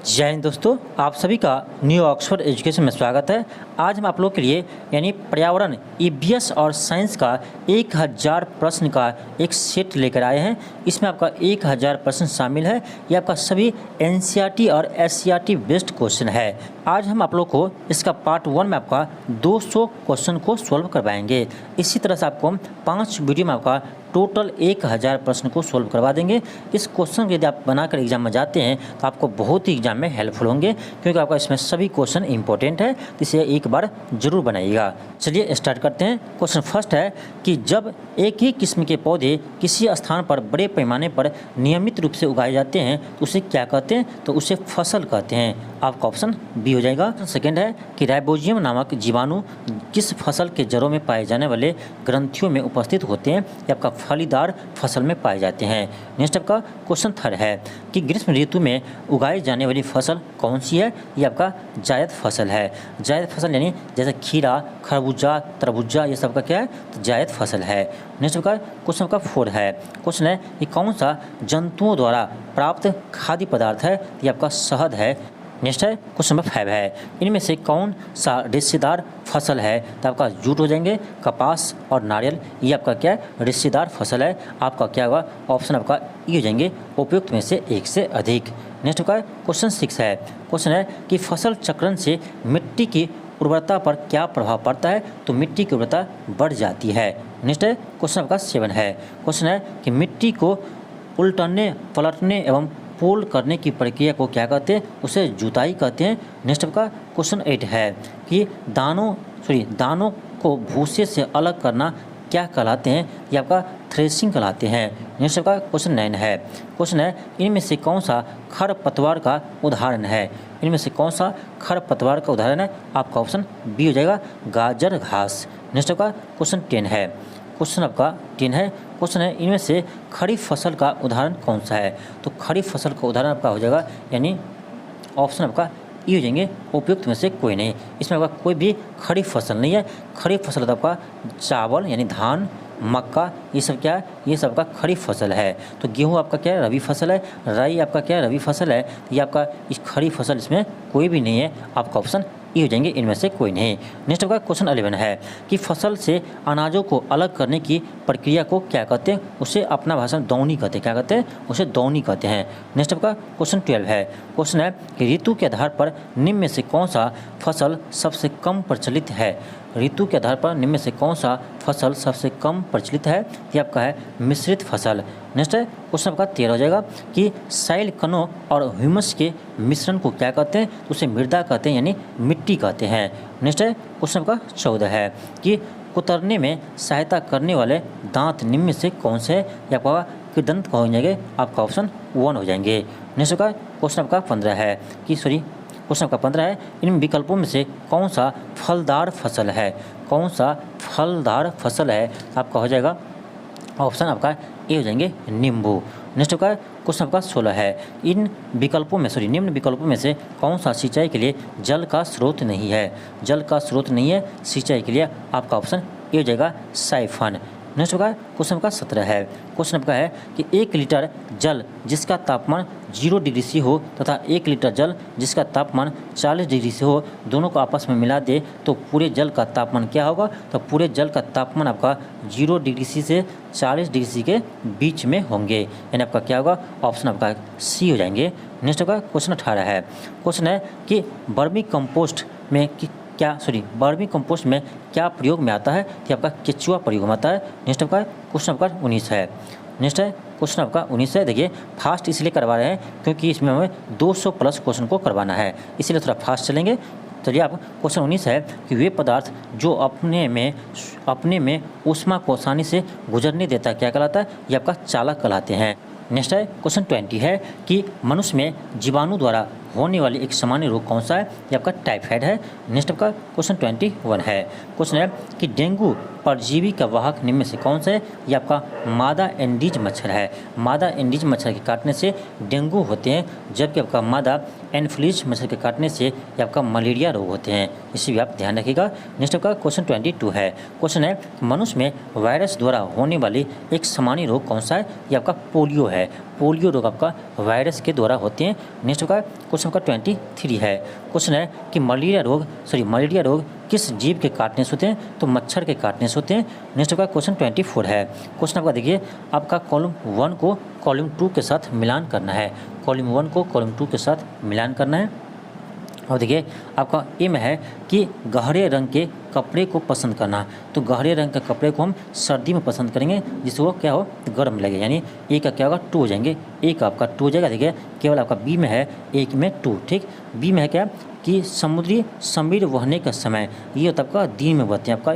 जय हिंद दोस्तों, आप सभी का न्यू ऑक्सफोर्ड एजुकेशन में स्वागत है। आज हम आप लोग के लिए यानी पर्यावरण ईवीएस और साइंस का 1000 प्रश्न का एक सेट लेकर आए हैं। इसमें आपका 1000 प्रश्न शामिल है। ये आपका सभी एनसीईआरटी और एससीईआरटी बेस्ड क्वेश्चन है। आज हम आप लोग को इसका पार्ट 1 में आपका 200 क्वेश्चन को सॉल्व करवाएंगे। इसी तरह से आपको हम 5 वीडियो में आपका टोटल 1000 प्रश्न को सॉल्व करवा देंगे। इस क्वेश्चन को यदि आप बनाकर एग्जाम में जाते हैं तो आपको बहुत ही एग्जाम में हेल्पफुल होंगे, क्योंकि आपका इसमें सभी क्वेश्चन इंपॉर्टेंट है, तो इसे एक बार जरूर बनाइएगा। चलिए स्टार्ट करते हैं। क्वेश्चन फर्स्ट है कि जब एक ही किस्म के पौधे किसी स्थान पर बड़े पैमाने पर नियमित रूप से उगाए जाते हैं तो उसे क्या कहते हैं? तो उसे फसल कहते हैं। आपका ऑप्शन बी हो जाएगा। सेकेंड है कि राइबोजियम नामक जीवाणु किस फसल के जड़ों में पाए जाने वाले ग्रंथियों में उपस्थित होते हैं? ये आपका फलीदार फसल में पाए जाते हैं। नेक्स्ट आपका क्वेश्चन थर्ड है कि ग्रीष्म ऋतु में उगाई जाने वाली फसल कौन सी है? ये आपका जायद फसल है। जायद फसल यानी जैसे खीरा, खरबूजा, तरबूजा, ये सब का क्या है? तो जायद फसल है। नेक्स्ट आपका क्वेश्चन आपका 4 है। क्वेश्चन है कि कौन सा जंतुओं द्वारा प्राप्त खाद्य पदार्थ है? ये आपका शहद है। नेक्स्ट है क्वेश्चन नंबर 5 है, इनमें से कौन सा रेशेदार फसल है? तो आपका जूट हो जाएंगे, कपास और नारियल, ये आपका क्या है? रेशेदार फसल है। आपका क्या होगा? ऑप्शन आपका ई हो जाएंगे, उपयुक्त में से एक से अधिक। नेक्स्ट का क्वेश्चन 6 है। क्वेश्चन है कि फसल चक्रण से मिट्टी की उर्वरता पर क्या प्रभाव पड़ता है? तो मिट्टी की उर्वरता बढ़ जाती है। नेक्स्ट है क्वेश्चन आपका 7 है। क्वेश्चन है कि मिट्टी को उलटने, पलटने एवं पोल करने की प्रक्रिया को क्या कहते हैं? उसे जुताई कहते हैं। नेक्स्ट आपका क्वेश्चन 8 है कि दानों को भूसे से अलग करना क्या कहलाते हैं? ये आपका थ्रेसिंग कहलाते हैं। नेक्स्ट आपका क्वेश्चन 9 है। क्वेश्चन है इनमें से कौन सा खरपतवार का उदाहरण है? इनमें से कौन सा खरपतवार का उदाहरण है? आपका ऑप्शन बी हो जाएगा, गाजर घास। नेक्स्ट आपका क्वेश्चन 10 है। क्वेश्चन आपका 10 है। क्वेश्चन है इनमें से खरीफ फसल का उदाहरण कौन सा है? तो खरीफ फसल का उदाहरण आपका हो जाएगा, यानी ऑप्शन आपका ई हो जाएंगे, उपयुक्त में से कोई नहीं। इसमें आपका कोई भी खरीफ फसल नहीं है। खरीफ फसल तो आपका चावल यानी धान, मक्का, ये सब क्या है? ये सब का खरीफ फसल है। तो गेहूँ आपका क्या है? रबी फसल है। राई आपका क्या है? रबी फसल है। ये आपका इस खरीफ फसल इसमें कोई भी नहीं है। आपका ऑप्शन ये हो जाएंगे, इनमें से कोई नहीं। नेक्स्ट आपका क्वेश्चन 11 है कि फसल से अनाजों को अलग करने की प्रक्रिया को क्या कहते हैं? उसे अपना भाषा में दौनी कहते हैं। क्या कहते हैं? उसे दौनी कहते हैं। नेक्स्ट आपका क्वेश्चन 12 है। क्वेश्चन है कि ऋतु के आधार पर निम्न में से कौन सा फसल सबसे कम प्रचलित है? ऋतु के आधार पर निम्न में से कौन सा फसल सबसे कम प्रचलित है? ये आपका है मिश्रित फसल। नेक्स्ट है क्वेश्चन आपका 13 हो जाएगा कि साइल कणों और ह्यूमस के मिश्रण को क्या कहते हैं? तो उसे मृदा कहते हैं, यानी मिट्टी कहते हैं। नेक्स्ट है क्वेश्चन आपका 14 है कि कुतरने में सहायता करने वाले दांत निम्न में से कौन से है? या आपका कि दंत हो जाएंगे, आपका ऑप्शन 1 हो जाएंगे। नेक्स्ट का क्वेश्चन आपका 15 है कि क्वेश्चन आपका 15 है, इन विकल्पों में से कौन सा फलदार फसल है? कौन सा फलदार फसल है? आपका हो जाएगा ऑप्शन आपका ए हो जाएंगे, नींबू। नेक्स्ट का क्वेश्चन आपका 16 है, इन विकल्पों में निम्न विकल्पों में से कौन सा सिंचाई के लिए जल का स्रोत नहीं है? जल का स्रोत नहीं है सिंचाई के लिए, आपका ऑप्शन ए हो जाएगा, साइफन। नेक्स्ट का क्वेश्चन आपका 17 है। क्वेश्चन आपका है कि 1 लीटर जल जिसका तापमान 0 डिग्री से हो तथा 1 लीटर जल जिसका तापमान 40 डिग्री से हो, दोनों को आपस में मिला दे तो पूरे जल का तापमान क्या होगा? तो पूरे जल का तापमान आपका 0 डिग्री से 40 डिग्री के बीच में होंगे, यानी आपका क्या होगा? ऑप्शन आपका सी हो जाएंगे। नेक्स्ट का क्वेश्चन 18 है। क्वेश्चन है कि वर्मी कंपोस्ट में क्या प्रयोग में आता है? तो आपका केचुआ प्रयोग में आता है। नेक्स्ट आपका क्वेश्चन आपका 19 है। नेक्स्ट है क्वेश्चन आपका 19 है। देखिए फास्ट इसलिए करवा रहे हैं क्योंकि इसमें हमें 200 प्लस क्वेश्चन को करवाना है, इसीलिए थोड़ा फास्ट चलेंगे। चलिए आप क्वेश्चन 19 है कि वे पदार्थ जो अपने में ऊष्मा को आसानी से गुजरने देता क्या कहलाता है? ये आपका चालक कहलाते हैं। नेक्स्ट है क्वेश्चन 20 है कि मनुष्य में जीवाणु द्वारा होने वाली एक सामान्य रोग कौन सा है? ये आपका टाइफाइड है। नेक्स्ट आपका क्वेश्चन 21 है। क्वेश्चन है कि डेंगू परजीवी का वाहक निम्न में से कौन सा है? ये आपका मादा एंडीज मच्छर है। मादा एंडीज मच्छर के काटने से डेंगू होते हैं, जबकि आपका मादा एनफ्लूएंजा मच्छर के काटने से ये आपका मलेरिया रोग होते हैं। इसी भी आप ध्यान रखिएगा। नेक्स्ट आपका क्वेश्चन 22 है। क्वेश्चन है मनुष्य में वायरस द्वारा होने वाली एक सामान्य रोग कौन सा है? ये आपका पोलियो है। पोलियो रोग आपका वायरस के द्वारा होते हैं। नेक्स्ट का क्वेश्चन आपका 23 है। क्वेश्चन है कि मलेरिया रोग किस जीव के काटने से होते हैं? तो मच्छर के काटने से होते हैं। नेक्स्ट का क्वेश्चन 24 है। क्वेश्चन आपका देखिए, आपका कॉलम 1 को कॉलम 2 के साथ मिलान करना है। कॉलम 1 को कॉलम 2 के साथ मिलान करना है। और देखिए आपका ए में है कि गहरे रंग के कपड़े को पसंद करना। तो गहरे रंग के कपड़े को हम सर्दी में पसंद करेंगे जिससे वो क्या हो, गर्म लगे, यानी ए का क्या होगा, 2 हो जाएंगे। ए का आपका 2 हो जाएगा। देखिए केवल आपका बी में है 1 में 2, ठीक। बी में है क्या कि समुद्री समीर वहने का समय, ये होता है आपका दिन में बहते हैं, आपका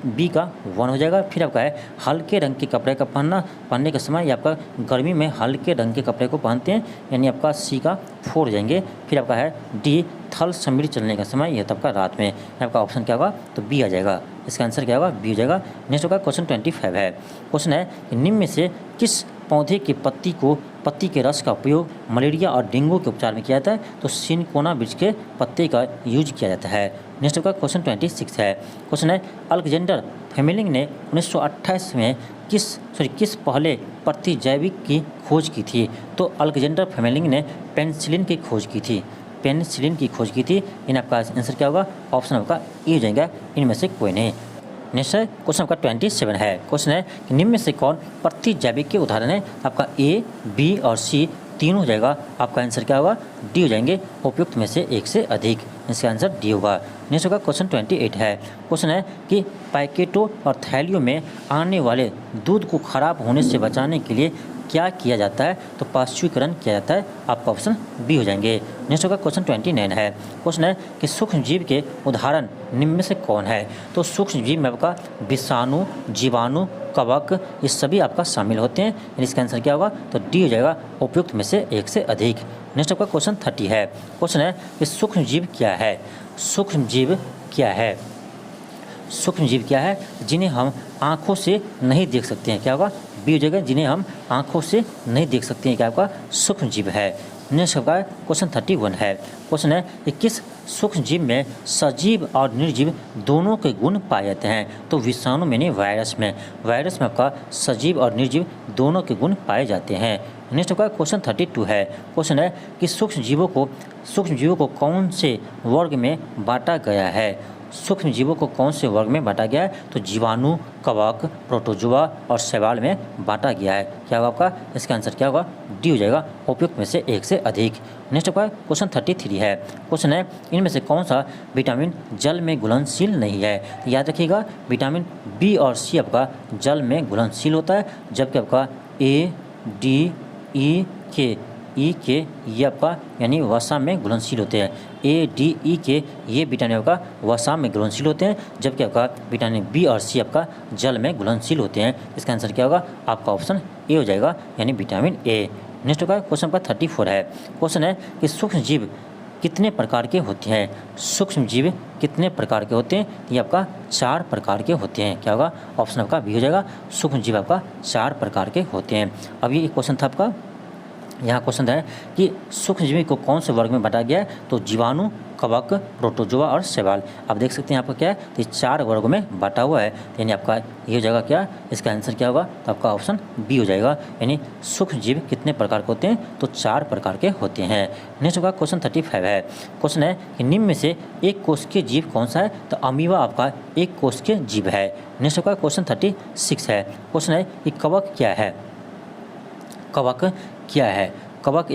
बी का 1 हो जाएगा। फिर आपका है हल्के रंग के कपड़े का पहनने का समय, ये आपका गर्मी में हल्के रंग के कपड़े को पहनते हैं, यानी आपका सी का 4 हो जाएंगे। फिर आपका है डी थल समीर चलने का समय, यह तो आपका रात में। आपका ऑप्शन क्या होगा, तो बी आ जाएगा। इसका आंसर क्या होगा, बी हो जाएगा। नेक्स्ट होगा क्वेश्चन 25 है। क्वेश्चन है कि निम्न में से किस पौधे की पत्ती के रस का उपयोग मलेरिया और डेंगू के उपचार में किया जाता है? तो सिनकोना वृक्ष के पत्ते का यूज किया जाता है। नेक्स्ट होगा क्वेश्चन 26 है। क्वेश्चन है अलेक्जेंडर फेमेलिंग ने 1928 में किस पहले प्रतिजैविक की खोज की थी? तो अलेक्जेंडर फेमेलिंग ने पेनिसिलिन की खोज की थी। इन आपका आंसर क्या होगा, ऑप्शन आपका ए हो जाएगा, इनमें से कोई नहीं। नेक्स्ट है क्वेश्चन आपका 27 है। क्वेश्चन है कि निम्न में से कौन प्रतिजैविक के उदाहरण है? आपका ए, बी और सी तीनों हो जाएगा। आपका आंसर क्या होगा, डी हो जाएंगे, उपयुक्त में से एक से अधिक। इसका आंसर डी होगा। नेक्स्ट होगा क्वेश्चन 28 है। क्वेश्चन है कि पैकेटों और थैलियों में आने वाले दूध को खराब होने से बचाने के लिए क्या किया जाता है? तो पाश्चुरीकरण किया जाता है। आपका ऑप्शन बी हो जाएंगे। नेक्स्ट होगा क्वेश्चन 29 है। क्वेश्चन है कि सूक्ष्म जीव के उदाहरण निम्न में से कौन है? तो सूक्ष्म जीव में आपका विषाणु, जीवाणु, कवक, ये सभी आपका शामिल होते हैं। इसका आंसर क्या होगा, तो डी हो जाएगा, उपयुक्त में से एक से अधिक। नेक्स्ट आपका क्वेश्चन 30 है। क्वेश्चन है कि सूक्ष्म जीव क्या है? सूक्ष्म जीव क्या है जिन्हें हम आँखों से नहीं देख सकते हैं? क्या होगा, बी हो जाएगा, जिन्हें हम आँखों से नहीं देख सकते हैं, क्या आपका सूक्ष्म जीव है। नेक्स्ट आपका क्वेश्चन 31 है। क्वेश्चन है कि किस सूक्ष्म जीव में सजीव और निर्जीव दोनों के गुण पाए जाते हैं? तो विषाणु में नहीं, वायरस में आपका सजीव और निर्जीव दोनों के गुण पाए जाते हैं। नेक्स्ट आपका क्वेश्चन 32 है। क्वेश्चन है कि सूक्ष्म जीवों को कौन से वर्ग में बांटा गया है? सूक्ष्म जीवों को कौन से वर्ग में बांटा गया है? तो जीवाणु, कवक, प्रोटोजोआ और शैवाल में बांटा गया है। क्या होगा आपका, इसका आंसर क्या होगा, डी हो जाएगा, उपयुक्त में से एक से अधिक। नेक्स्ट आपका क्वेश्चन 33 है। क्वेश्चन है इनमें से कौन सा विटामिन जल में घुलनशील नहीं है? याद रखिएगा, विटामिन बी और सी आपका जल में घुलनशील होता है, जबकि आपका ए, डी, ई के ये आपका यानी वसा में घुलनशील होते हैं। ए, डी, ई के ये विटामिन आपका वसा में घुलनशील होते हैं, जबकि आपका विटामिन बी और सी आपका जल में घुलनशील होते हैं। इसका आंसर क्या होगा, आपका ऑप्शन ए हो जाएगा, यानी विटामिन ए। नेक्स्ट होगा क्वेश्चन नंबर 34 है। क्वेश्चन है कि सूक्ष्म जीव कितने प्रकार के होते हैं? सूक्ष्म जीव कितने प्रकार के होते हैं? ये आपका 4 प्रकार के होते हैं। क्या होगा, ऑप्शन आपका बी हो जाएगा, सूक्ष्म जीव आपका 4 प्रकार के होते हैं। अब ये क्वेश्चन था आपका, यहाँ क्वेश्चन है कि सूक्ष्मजीवी को कौन से वर्ग में बांटा गया है? तो जीवाणु, कवक, प्रोटोजोआ और शैवाल। आप देख सकते हैं आपका क्या है, तो 4 वर्गों में बांटा हुआ है, यानी आपका ये हो जाएगा क्या, इसका आंसर क्या होगा, तो आपका ऑप्शन बी हो जाएगा, यानी सूक्ष्मजीव कितने प्रकार के होते हैं? तो 4 प्रकार के होते हैं। नेक्स्ट होगा क्वेश्चन 35 है। क्वेश्चन है कि निम्न में से एक कोशिकीय जीव कौन सा है? तो अमीबा आपका एक कोशिकीय जीव है। नेक्स्ट होगा क्वेश्चन 36 है। क्वेश्चन है कि कवक क्या है? कवक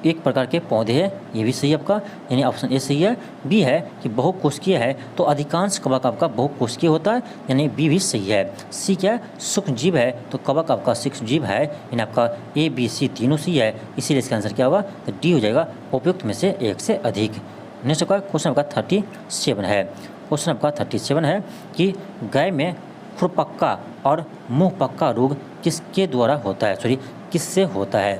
एक प्रकार के पौधे हैं, ये भी सही आपका, यानी ऑप्शन ए सही है। बी है कि बहुकोशिकीय है, तो अधिकांश कवक आपका बहुकोशिकीय होता है, यानी बी भी सही है। सी क्या है? सूक्ष्म जीव है, तो कवक आपका सूक्ष्म जीव है, यानी आपका ए, बी, सी तीनों सही है, इसीलिए इसका आंसर क्या होगा, तो डी हो जाएगा, उपयुक्त में से एक से अधिक। नेक्स्ट आपका क्वेश्चन आपका 37 है। क्वेश्चन आपका 37 है कि गाय में खुरपक्का और मुंहपक्का रोग किसके द्वारा होता है? किससे होता है?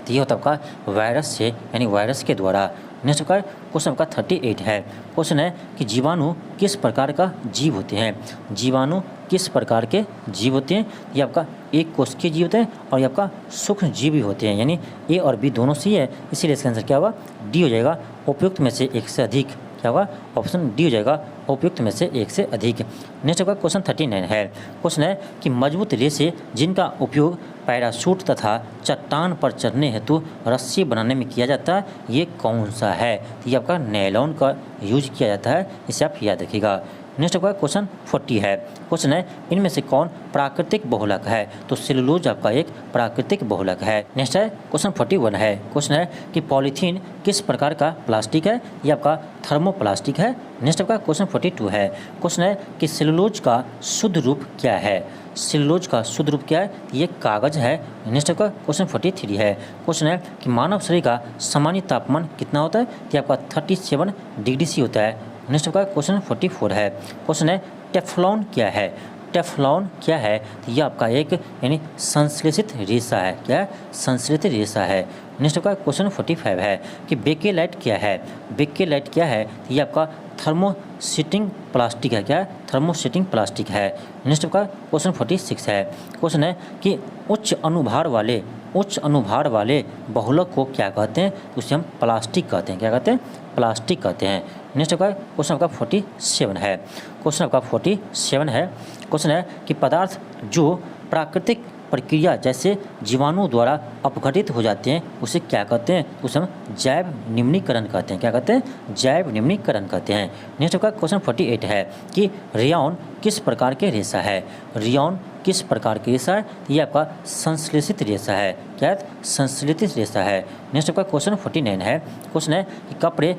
तो ये होता है आपका वायरस से, यानी वायरस के द्वारा। नेक्स्ट आपका क्वेश्चन आपका 38 है। क्वेश्चन है कि जीवाणु किस प्रकार का जीव होते हैं? जीवाणु किस प्रकार के जीव होते हैं? ये आपका एक कोशिकीय जीव होते हैं और ये आपका सूक्ष्म जीव भी होते हैं, यानी ए और बी दोनों सही है, इसीलिए इसका आंसर क्या होगा, डी हो जाएगा, उपयुक्त में से एक से अधिक। क्या होगा, ऑप्शन डी हो जाएगा, उपयुक्त में से एक से अधिक। नेक्स्ट आपका क्वेश्चन 39 है। क्वेश्चन है कि मजबूत रेसे जिनका उपयोग पैराशूट तथा चट्टान पर चढ़ने हेतु रस्सी बनाने में किया जाता है, ये कौन सा है? तो ये आपका नायलॉन का यूज किया जाता है, इसे आप याद रखिएगा। नेक्स्ट आपका क्वेश्चन 40 है। क्वेश्चन है इनमें से कौन प्राकृतिक बहुलक है? तो सेलुलोज आपका एक प्राकृतिक बहुलक है। नेक्स्ट है क्वेश्चन 41 है। क्वेश्चन है कि पॉलीथीन किस प्रकार का प्लास्टिक है? ये आपका थर्मोप्लास्टिक है। नेक्स्ट आपका क्वेश्चन 42 है। क्वेश्चन है कि सेलुलोज का शुद्ध रूप क्या है? सेलुलोज का शुद्ध रूप क्या है? ये कागज है। नेक्स्ट आपका क्वेश्चन 43 है। क्वेश्चन है कि मानव शरीर का सामान्य तापमान कितना होता है? ये आपका 37 डिग्री सी होता है। नेक्स्ट आपका क्वेश्चन 44 है। क्वेश्चन है टेफ्लॉन क्या है? टेफ्लॉन क्या है? तो यह आपका एक यानी संश्लेषित रेशा है। क्या है? संश्लेषित रेशा है। नेक्स्ट आपका क्वेश्चन 45 है कि बेकेलाइट क्या है? बेकेलाइट क्या है? तो यह आपका थर्मोसेटिंग प्लास्टिक है। क्या है? थर्मोसेटिंग प्लास्टिक है। नेक्स्ट आपका क्वेश्चन 46 है। क्वेश्चन है कि उच्च अनुभार वाले बहुलक को क्या कहते हैं? तो उसे हम प्लास्टिक कहते हैं। क्या कहते हैं? प्लास्टिक कहते हैं। नेक्स्ट आपका क्वेश्चन आपका 47 है। क्वेश्चन आपका 47 है। क्वेश्चन है कि पदार्थ जो प्राकृतिक प्रक्रिया जैसे जीवाणु द्वारा अपघटित हो जाते हैं उसे क्या कहते हैं? उसे हम जैव निम्नीकरण कहते हैं। क्या कहते हैं? जैव निम्नीकरण कहते हैं। नेक्स्ट आपका क्वेश्चन 48 है कि रेयॉन किस प्रकार के रेशा है? रेयॉन किस प्रकार की रेशा है? ये आपका संश्लेषित रेशा है। क्या है? संश्लेषित रेशा है। नेक्स्ट आपका क्वेश्चन 49 है। क्वेश्चन है कि कपड़े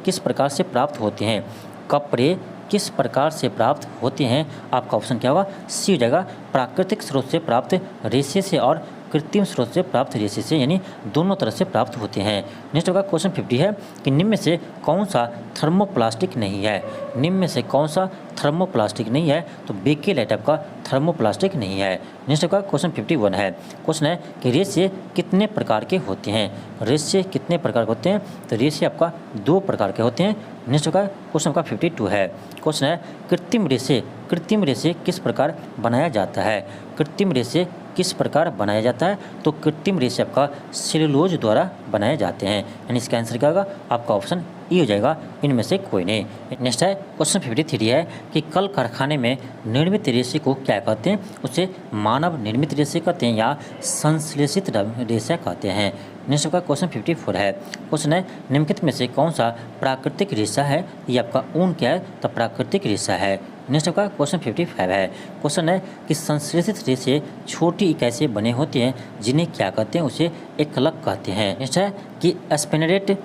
किस प्रकार से प्राप्त होते हैं? कपड़े किस प्रकार से प्राप्त होते हैं? आपका ऑप्शन क्या होगा? सी हो जाएगा, प्राकृतिक स्रोत से प्राप्त रेशे से और कृत्रिम स्रोत से प्राप्त रेशे से, यानी दोनों तरह से प्राप्त होते हैं। नेक्स्ट होगा क्वेश्चन 50 है कि निम्न में से कौन सा थर्मोप्लास्टिक नहीं है? निम्न में से कौन सा थर्मोप्लास्टिक नहीं है? तो बेकेलाइट आपका थर्मोप्लास्टिक नहीं है। नेक्स्ट आपका क्वेश्चन 51 है। क्वेश्चन है कि रेशे कितने प्रकार के होते हैं? रेशे कितने प्रकार के होते हैं? तो रेशे आपका 2 प्रकार के होते हैं। नेक्स्ट का क्वेश्चन आपका 52 है। क्वेश्चन है कृत्रिम रेशे किस प्रकार बनाया जाता है? कृत्रिम रेशे किस प्रकार बनाया जाता है? तो कृत्रिम रेशे आपका सेलुलोज द्वारा बनाए जाते हैं, यानी इसका आंसर क्या होगा? आपका ऑप्शन ई हो जाएगा, इनमें से कोई नहीं। नेक्स्ट है क्वेश्चन 53 है कि कल कारखाने में निर्मित रेशे को क्या कहते हैं? उसे मानव निर्मित रेशे कहते हैं या संश्लेषित रेशा कहते हैं। नेक्स्ट का क्वेश्चन 54 है। क्वेश्चन है निम्नलिखित में से कौन सा प्राकृतिक रेशा है? ये आपका ऊन क्या है? तो प्राकृतिक रेशा है। नेक्स्ट का क्वेश्चन 55 है। क्वेश्चन है कि संश्लेषित रेशे छोटी इकाई से बने होते हैं जिन्हें क्या कहते हैं? उसे एकलक कहते हैं। नेक्स्ट है कि स्पिनरेट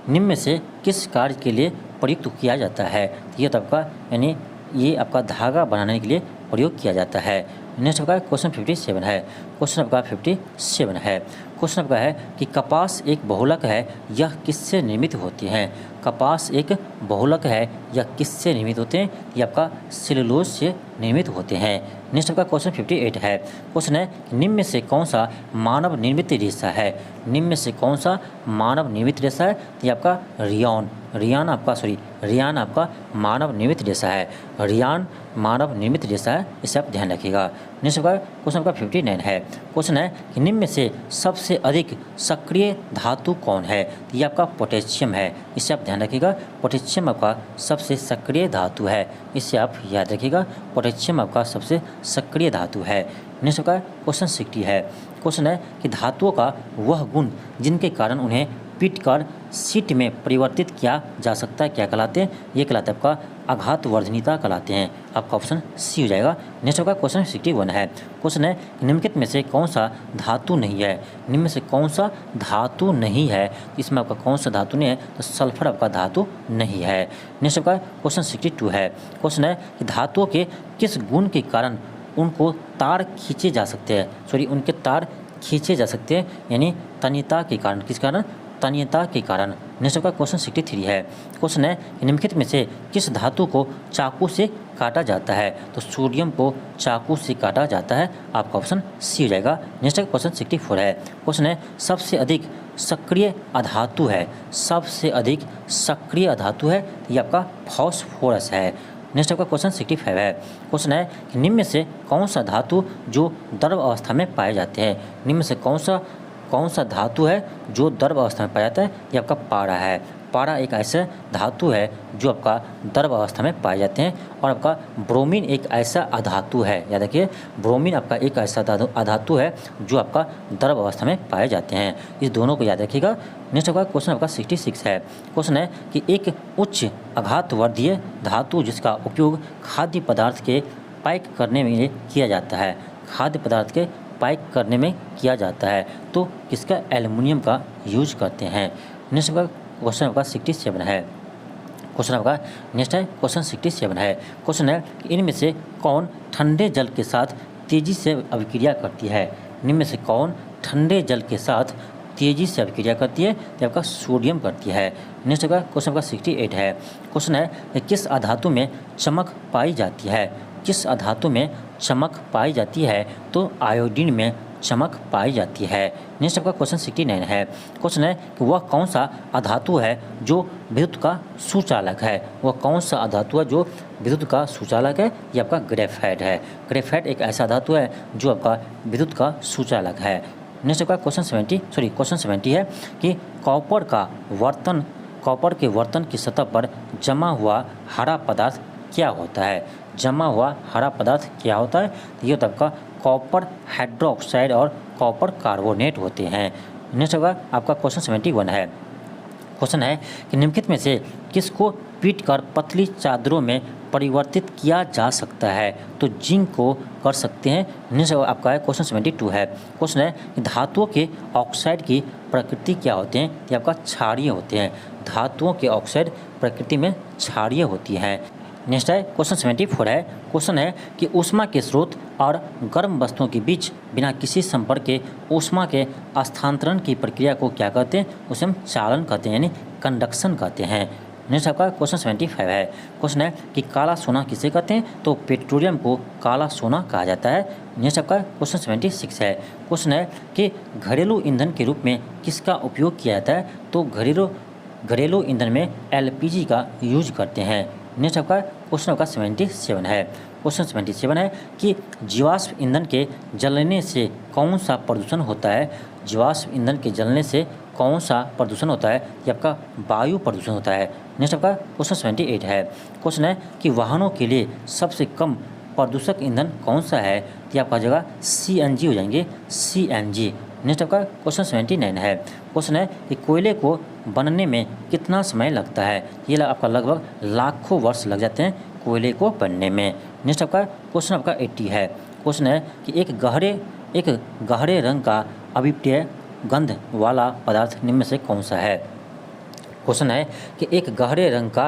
निम्न में से किस कार्य के लिए प्रयुक्त किया जाता है? ये तो आपका यानी ये आपका धागा बनाने के लिए प्रयोग किया जाता है। नेक्स्ट आपका क्वेश्चन 57 है। क्वेश्चन आपका 57 है। क्वेश्चन आपका है कि कपास एक बहुलक है, यह किससे निर्मित होती है? कपास एक बहुलक है, यह किससे निर्मित होते हैं? यह आपका सेलुलोज से निर्मित होते हैं। नेक्स्ट आपका क्वेश्चन 58 है। क्वेश्चन है निम्न में से कौन सा मानव निर्मित रेशा है? निम्न में से कौन सा मानव निर्मित रेशा है? यह आपका रियान आपका मानव निर्मित रेशा है। रियान मानव निर्मित रेशा है, इसे आप ध्यान रखिएगा। नेक्स्ट आपका क्वेश्चन आपका 59 है। क्वेश्चन है कि निम्न में से सबसे अधिक सक्रिय धातु कौन है? यह आपका पोटेशियम है, इसे आप ध्यान रखिएगा। पोटेशियम आपका सबसे सक्रिय धातु है, इसे आप याद रखिएगा। पोटेशियम आपका सबसे सक्रिय धातु है। नेक्स्ट आपका क्वेश्चन 60 है। क्वेश्चन है कि धातुओं का वह गुण जिनके कारण उन्हें पीटकर शीट में परिवर्तित किया जा सकता है क्या कहलाते हैं? ये कहलाते हैं आपका आघातवर्धनीता कहलाते हैं। आपका ऑप्शन सी हो जाएगा। नेक्स्ट आपका क्वेश्चन 61 है। क्वेश्चन है निम्नलिखित में से कौन सा धातु नहीं है? निम्न में से कौन सा धातु नहीं है? इसमें आपका कौन सा धातु नहीं है? तो सल्फर आपका धातु नहीं है। नेक्स्ट आपका क्वेश्चन 62 है। क्वेश्चन है कि धातुओं के किस गुण के कारण उनको तार खींचे जा सकते हैं? उनके तार खींचे जा सकते हैं, यानी तन्यता के कारण। किस कारण? तन्यता के कारण। नेक्स्ट आपका क्वेश्चन 63 है। क्वेश्चन है निम्नलिखित में से किस धातु को चाकू से काटा जाता है? तो सोडियम को चाकू से काटा जाता है। आपका ऑप्शन सी हो जाएगा। नेक्स्ट क्वेश्चन 64 है। क्वेश्चन है सबसे अधिक सक्रिय अधातु है। सबसे अधिक सक्रिय अधातु है, ये आपका फास्फोरस है। नेक्स्ट आपका क्वेश्चन 65 है। क्वेश्चन है कि निम्न में से कौन सा धातु जो द्रव अवस्था में पाए जाते हैं? निम्न में से कौन सा धातु है जो द्रव अवस्था में पाया जाता है? ये आपका पारा है। पारा एक ऐसा धातु है जो आपका द्रव अवस्था में पाए जाते हैं, और आपका ब्रोमीन एक ऐसा अधातु है, याद रखिए ब्रोमीन आपका एक ऐसा अधातु है जो आपका द्रव अवस्था में पाए जाते हैं। इस दोनों को याद रखिएगा। नेक्स्ट आपका क्वेश्चन आपका 66 है। क्वेश्चन है कि एक उच्च आघातवर्धीय धातु जिसका उपयोग खाद्य पदार्थ के पैक करने में किया जाता है, खाद्य पदार्थ के पैक करने में किया जाता है, तो किसका एल्युमिनियम का यूज करते हैं। नेक्स्ट आपका क्वेश्चन आपका 67 है। क्वेश्चन आपका नेक्स्ट है क्वेश्चन 67 है। क्वेश्चन है कि इनमें से कौन ठंडे जल के साथ तेजी से अभिक्रिया करती है। इनमें में से कौन ठंडे जल के साथ तेजी से अभिक्रिया करती है, तो आपका सोडियम करती है। नेक्स्ट आपका क्वेश्चन आपका 68 है। क्वेश्चन है कि किस अधातु में चमक पाई जाती है, किस अधातु में चमक पाई जाती है, तो आयोडीन में चमक पाई जाती है। नेक्स्ट आपका क्वेश्चन 69 है। क्वेश्चन है कि वह कौन सा अधातु है जो विद्युत का सुचालक है, वह कौन सा अधातु है जो विद्युत का सुचालक है, ये आपका ग्रेफाइट है। ग्रेफाइट एक ऐसा धातु है जो आपका विद्युत का सुचालक है। नेक्स्ट आपका क्वेश्चन 70 है कि कॉपर के वर्तन की सतह पर जमा हुआ हरा पदार्थ क्या होता है। जमा हुआ हरा पदार्थ क्या होता है, ये तो आपका कॉपर हाइड्रोक्साइड और कॉपर कार्बोनेट होते हैं। नेक्स्ट आपका क्वेश्चन 71 है। क्वेश्चन है कि निम्नलिखित में से किसको पीटकर पतली चादरों में परिवर्तित किया जा सकता है, तो जिंक को कर सकते हैं। नेक्स्ट आपका है क्वेश्चन 72 है। क्वेश्चन है कि धातुओं के ऑक्साइड की प्रकृति क्या होते हैं, ये आपका क्षारीय होते हैं। धातुओं के ऑक्साइड प्रकृति में क्षारीय होती हैं। नेक्स्ट है क्वेश्चन 74 है। क्वेश्चन है कि ऊष्मा के स्रोत और गर्म वस्तुओं के बीच बिना किसी संपर्क के ऊष्मा के स्थानांतरण की प्रक्रिया को क्या कहते हैं, उसे हम चालन कहते हैं, यानी कंडक्शन कहते हैं। नेक्स्ट आपका क्वेश्चन 75 है। क्वेश्चन है कि काला सोना किसे कहते हैं, तो पेट्रोलियम को काला सोना कहा जाता है। नेक्स्ट आपका क्वेश्चन 76 है। क्वेश्चन है कि घरेलू ईंधन के रूप में किसका उपयोग किया जाता है, तो घरेलू ईंधन में LPG का यूज करते हैं। नेक्स्ट आपका क्वेश्चन आपका 77 है। क्वेश्चन 77 है कि जीवाश्म ईंधन के जलने से कौन सा प्रदूषण होता है। जीवाश्म ईंधन के जलने से कौन सा प्रदूषण होता है, ये आपका वायु प्रदूषण होता है। नेक्स्ट आपका क्वेश्चन 78 है। क्वेश्चन है कि वाहनों के लिए सबसे कम प्रदूषक ईंधन कौन सा है, ये आपका जगह CNG हो जाएंगे, CNG। नेक्स्ट आपका क्वेश्चन 79 है। क्वेश्चन है कि कोयले को बनने में कितना समय लगता है, ये आपका लगभग लाखों वर्ष लग जाते हैं कोयले को बनने में। नेक्स्ट आपका क्वेश्चन आपका 80 है। क्वेश्चन है कि एक गहरे रंग का अविप्रिय गंध वाला पदार्थ निम्न में से कौन सा है। क्वेश्चन है कि एक गहरे रंग का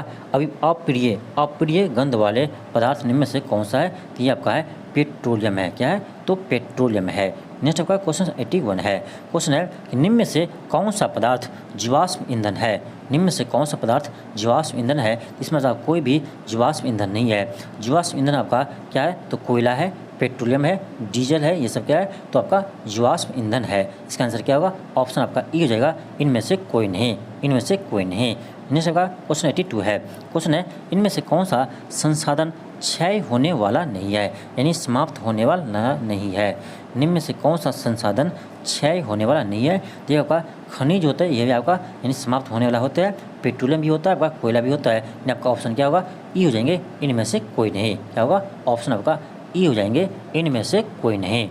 अप्रिय गंध वाले पदार्थ निम्न में से कौन सा है, तो ये आपका है पेट्रोलियम है। क्या है, तो पेट्रोलियम है। नेक्स्ट आपका क्वेश्चन 81 है। क्वेश्चन है कि निम्न में से कौन सा पदार्थ जीवाश्म ईंधन है। निम्न में से कौन सा पदार्थ जीवाश्म ईंधन है, इसमें आपका कोई भी जीवाश्म ईंधन नहीं है। जीवाश्म ईंधन आपका क्या है, तो कोयला है, पेट्रोलियम है, डीजल है, ये सब क्या है, तो आपका जीवाश्म ईंधन है। इसका आंसर क्या होगा, ऑप्शन आपका ई हो जाएगा, इनमें से कोई नहीं, इनमें से कोई नहीं। नेक्स्ट आपका क्वेश्चन 82 है। क्वेश्चन है इनमें से कौन सा संसाधन क्षय होने वाला नहीं है, यानी समाप्त होने वाला नहीं है। निम्न में से कौन सा संसाधन क्षय होने वाला नहीं है, तो आपका खनिज होता है, यह भी आपका यानी समाप्त होने वाला होता है। पेट्रोलियम भी होता है, आपका कोयला भी होता है, यानी आपका ऑप्शन क्या होगा, ई हो जाएंगे, इनमें से कोई नहीं। क्या होगा, ऑप्शन आपका ई हो जाएंगे, इनमें से कोई नहीं।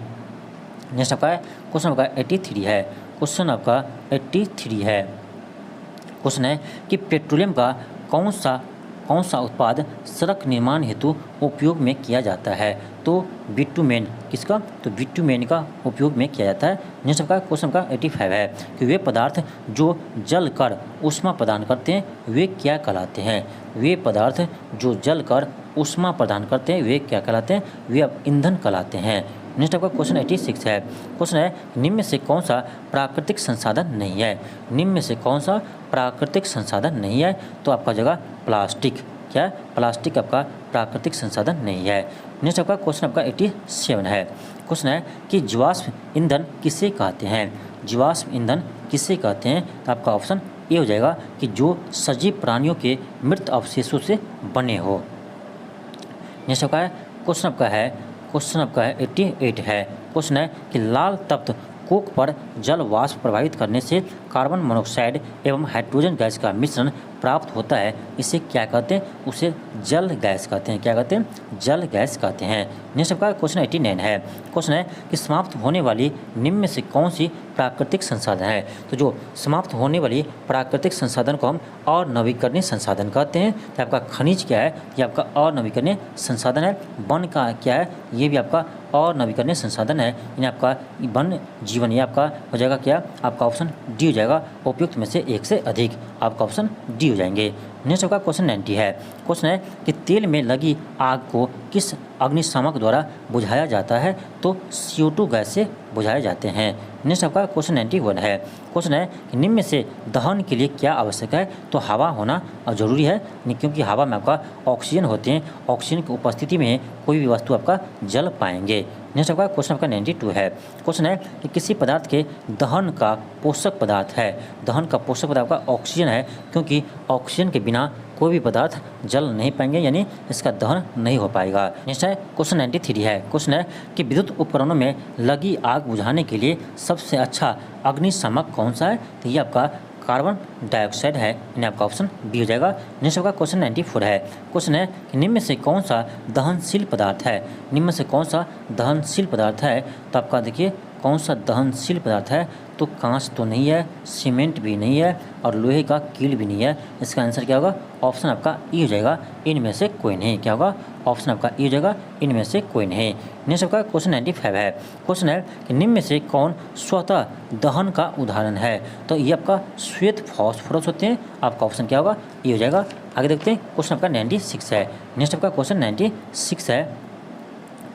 नेक्स्ट आपका क्वेश्चन आपका 83 है। क्वेश्चन आपका 83 है। क्वेश्चन है कि पेट्रोलियम का कौन सा उत्पाद सड़क निर्माण हेतु उपयोग में किया जाता है, तो बिटुमेन। किसका, तो बिटुमेन का उपयोग में किया जाता है। नेक्स्ट का क्वेश्चन का 85 है कि वे पदार्थ जो जल कर ऊष्मा प्रदान करते हैं वे क्या कहलाते हैं। वे पदार्थ जो जल कर ऊष्मा प्रदान करते हैं वे क्या कहलाते हैं, वे अब ईंधन कहलाते हैं। नेक्स्ट आपका क्वेश्चन 86 है। क्वेश्चन है निम्न में से कौन सा प्राकृतिक संसाधन नहीं है। निम्न में से कौन सा प्राकृतिक संसाधन नहीं है, तो आपका जगह प्लास्टिक। क्या है, प्लास्टिक आपका प्राकृतिक संसाधन नहीं है। नेक्स्ट आपका क्वेश्चन आपका 87 है। क्वेश्चन है कि जीवाश्म ईंधन किसे कहते हैं। जीवाश्म ईंधन किसे कहते हैं, तो आपका ऑप्शन ए हो जाएगा कि जो सजीव प्राणियों के मृत अवशेषों से बने हो। नेक्स्ट आपका क्वेश्चन आपका है 88 है। क्वेश्चन है कि लाल तप्त कोक पर जल वाष्प प्रभावित करने से कार्बन मोनोऑक्साइड एवं हाइड्रोजन गैस का मिश्रण प्राप्त होता है, इसे क्या कहते हैं? उसे जल गैस कहते हैं। क्या कहते हैं? जल गैस कहते हैं। नेक्स्ट आपका क्वेश्चन 89 है। क्वेश्चन है कि समाप्त होने वाली निम्न में से कौन सी प्राकृतिक संसाधन है? तो जो समाप्त होने वाली प्राकृतिक संसाधन को हम अनवीकरणीय संसाधन कहते हैं। तो आपका खनिज क्या है? ये आपका अनवीकरणीय संसाधन है। वन का क्या है? ये भी आपका अनवीकरणीय संसाधन है। यानी आपका वन जीवन, ये आपका हो जाएगा क्या? आपका ऑप्शन डी हो जाएगा, उपयुक्त में से एक से अधिक। आपका ऑप्शन डी हो जाएंगे। नेक्स्ट आपका क्वेश्चन 90 है। क्वेश्चन है कि तेल में लगी आग को किस अग्निशामक द्वारा बुझाया जाता है? तो CO2 गैस से बुझाए जाते हैं। नेक्स्ट आपका क्वेश्चन 91 है। क्वेश्चन है कि निम्न में से दहन के लिए क्या आवश्यक है? तो हवा होना जरूरी है, क्योंकि हवा में आपका ऑक्सीजन होते हैं। ऑक्सीजन की उपस्थिति में कोई भी वस्तु आपका जल पाएंगे। नेक्स्ट आपका क्वेश्चन आपका 92 है। क्वेश्चन है कि किसी पदार्थ के दहन का पोषक पदार्थ है? दहन का पोषक पदार्थ आपका ऑक्सीजन है, क्योंकि ऑक्सीजन के बिना कोई भी पदार्थ जल नहीं पाएंगे, यानी इसका दहन नहीं हो पाएगा। नेक्स्ट है क्वेश्चन 93 है। क्वेश्चन है कि विद्युत उपकरणों में लगी आग बुझाने के लिए सबसे अच्छा अग्निशामक कौन सा है? तो ये आपका कार्बन डाइऑक्साइड है, यानी आपका ऑप्शन बी हो जाएगा। नेक्स्ट आपका क्वेश्चन 94 है। क्वेश्चन है कि निम्न में से कौन सा दहनशील पदार्थ है? निम्न में से कौन सा दहनशील पदार्थ है? तो आपका देखिए कौन सा दहनशील पदार्थ है? तो कांच तो नहीं है, सीमेंट भी नहीं है और लोहे का कील भी नहीं है। इसका आंसर क्या होगा? ऑप्शन आपका ई हो जाएगा, इनमें से कोई नहीं। क्या होगा? ऑप्शन आपका ई हो जाएगा, इनमें से कोई नहीं। नेक्स्ट आपका क्वेश्चन 95 है। क्वेश्चन है कि निम्न में से कौन स्वतः दहन का उदाहरण है? तो ये आपका श्वेत फॉस्फोरस होते हैं। आपका ऑप्शन क्या होगा? ई हो जाएगा। आगे देखते हैं क्वेश्चन आपका 96 है। नेक्स्ट आपका क्वेश्चन 96 है।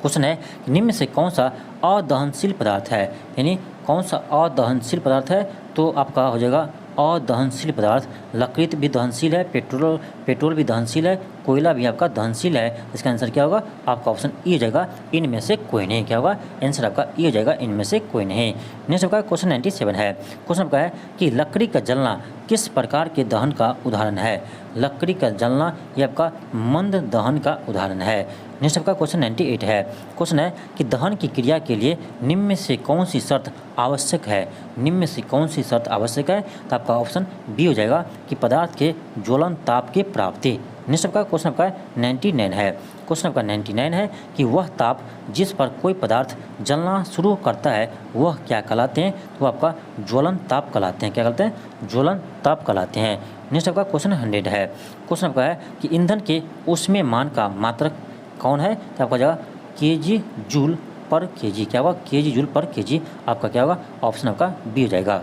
क्वेश्चन है कि निम्न में से कौन सा अदहनशील पदार्थ है? यानी कौन सा अदहनशील पदार्थ है? तो आपका हो जाएगा अदहनशील पदार्थ। लकड़ी भी दहनशील है, पेट्रोल भी दहनशील है, कोयला भी आपका दहनशील है। इसका आंसर क्या होगा? आपका ऑप्शन ई हो जाएगा, इनमें से कोई नहीं। क्या होगा? आंसर आपका ई हो जाएगा, इनमें से कोई नहीं। नेक्स्ट आपका क्वेश्चन 97 है। क्वेश्चन आपका है कि लकड़ी का जलना किस प्रकार के दहन का उदाहरण है? लकड़ी का जलना ये आपका मंद दहन का उदाहरण है। नेक्स्ट आपका क्वेश्चन 98 है। क्वेश्चन है कि दहन की क्रिया के लिए निम्न में से कौन सी शर्त आवश्यक है? निम्न में से कौन सी शर्त आवश्यक है? तो आपका ऑप्शन बी हो जाएगा कि पदार्थ के ज्वलन ताप की प्राप्ति। नेक्स्ट आपका क्वेश्चन आपका 99 है। क्वेश्चन आपका 99 है कि वह ताप जिस पर कोई पदार्थ जलना शुरू करता है वह क्या कहलाते हैं? तो आपका ज्वलन ताप कहलाते हैं। क्या कहलाते हैं? ज्वलन ताप कहलाते हैं। नेक्स्ट आपका क्वेश्चन 100 है। क्वेश्चन आपका है कि ईंधन के ऊष्मीयमान का मात्रक कौन है? तो आपका जगह kg जूल पर kg। क्या होगा? kg जूल पर kg। आपका क्या होगा? ऑप्शन आपका बी हो जाएगा,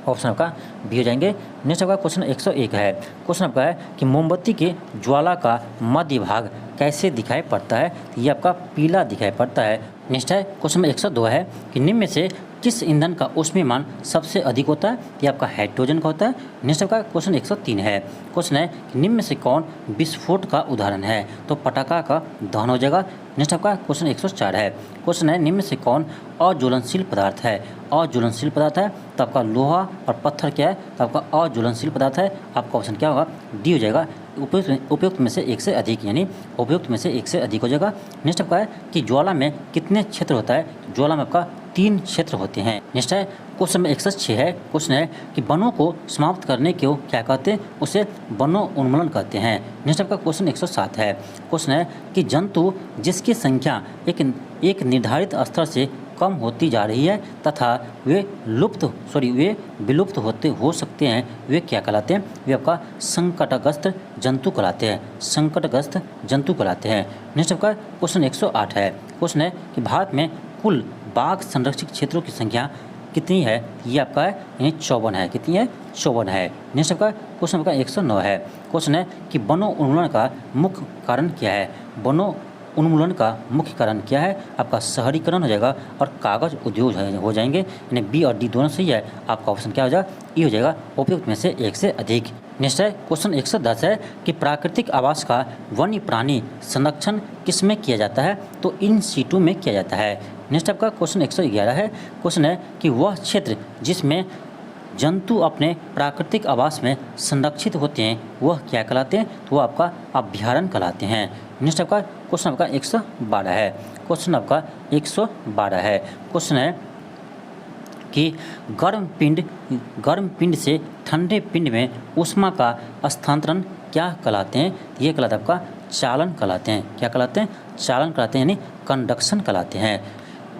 ऑप्शन आपका बी हो जाएंगे। नेक्स्ट आपका क्वेश्चन 101 है। क्वेश्चन आपका है कि मोमबत्ती के ज्वाला का मध्य भाग कैसे दिखाई पड़ता है? ये आपका पीला दिखाई पड़ता है। नेक्स्ट है क्वेश्चन में 102 है कि निम्न में से किस ईंधन का ऊष्मीयमान सबसे अधिक होता है? ये आपका हाइड्रोजन का होता है। नेक्स्ट आपका क्वेश्चन 103 है। क्वेश्चन है कि निम्न में से कौन विस्फोट का उदाहरण है? तो पटाखा का दहन हो जाएगा। नेक्स्ट आपका क्वेश्चन 104 है। क्वेश्चन है निम्न में से कौन अज्वलनशील पदार्थ है? अज्वलनशील पदार्थ है तो आपका लोहा और पत्थर क्या है? तो आपका अज्वलनशील पदार्थ है। आपका ऑप्शन क्या होगा? डी हो जाएगा, उपयुक्त में से एक से अधिक, यानी उपयुक्त में से एक से अधिक हो जाएगा। नेक्स्ट आपका है कि ज्वाला में कितने क्षेत्र होता है? ज्वाला में आपका 3 क्षेत्र होते हैं। नेक्स्ट है क्वेश्चन में 106 है। क्वेश्चन है कि वनों को समाप्त करने को क्या कहते हैं? उसे वनों उन्मूलन कहते हैं। नेक्स्ट आपका क्वेश्चन 107 है। क्वेश्चन है कि जंतु जिसकी संख्या एक निर्धारित स्तर से कम होती जा रही है तथा वे विलुप्त होते हो सकते हैं, वे क्या कहलाते हैं? वे आपका संकटग्रस्त जंतु कहलाते हैं। संकटग्रस्त जंतु कहलाते हैं। नेक्स्ट आपका क्वेश्चन 108 है। क्वेश्चन है कि भारत में कुल बाघ संरक्षित क्षेत्रों की संख्या कितनी है? ये आपका है यानी 54 है। कितनी है? 54 है। नेक्स्ट आपका क्वेश्चन आपका 109 है। क्वेश्चन है कि वनों उन्मूलन का मुख्य कारण क्या है? वनों उन्मूलन का मुख्य कारण क्या है? आपका शहरीकरण हो जाएगा और कागज उद्योग हो जाएंगे, यानी बी और डी दोनों सही है। आपका ऑप्शन क्या हो जाएगा? ई हो जाएगा, उपयुक्त में से एक से अधिक। नेक्स्ट है क्वेश्चन 110 है कि प्राकृतिक आवास का वन्य प्राणी संरक्षण किस में किया जाता है? तो इन सीटू में किया जाता है। नेक्स्ट आपका क्वेश्चन 111 है। क्वेश्चन है कि वह क्षेत्र जिसमें जंतु अपने प्राकृतिक आवास में संरक्षित होते हैं वह क्या कहलाते हैं? तो वह आपका अभ्यारण्य कहलाते हैं। नेक्स्ट आपका क्वेश्चन आपका 112 है। क्वेश्चन आपका 112 है। क्वेश्चन है कि गर्म पिंड से ठंडे पिंड में ऊष्मा का स्थानांतरण क्या कहलाते हैं? ये कहलाता है आपका चालन कहलाते हैं। क्या कहलाते हैं? चालन कहलाते हैं, यानी कंडक्शन कहलाते हैं।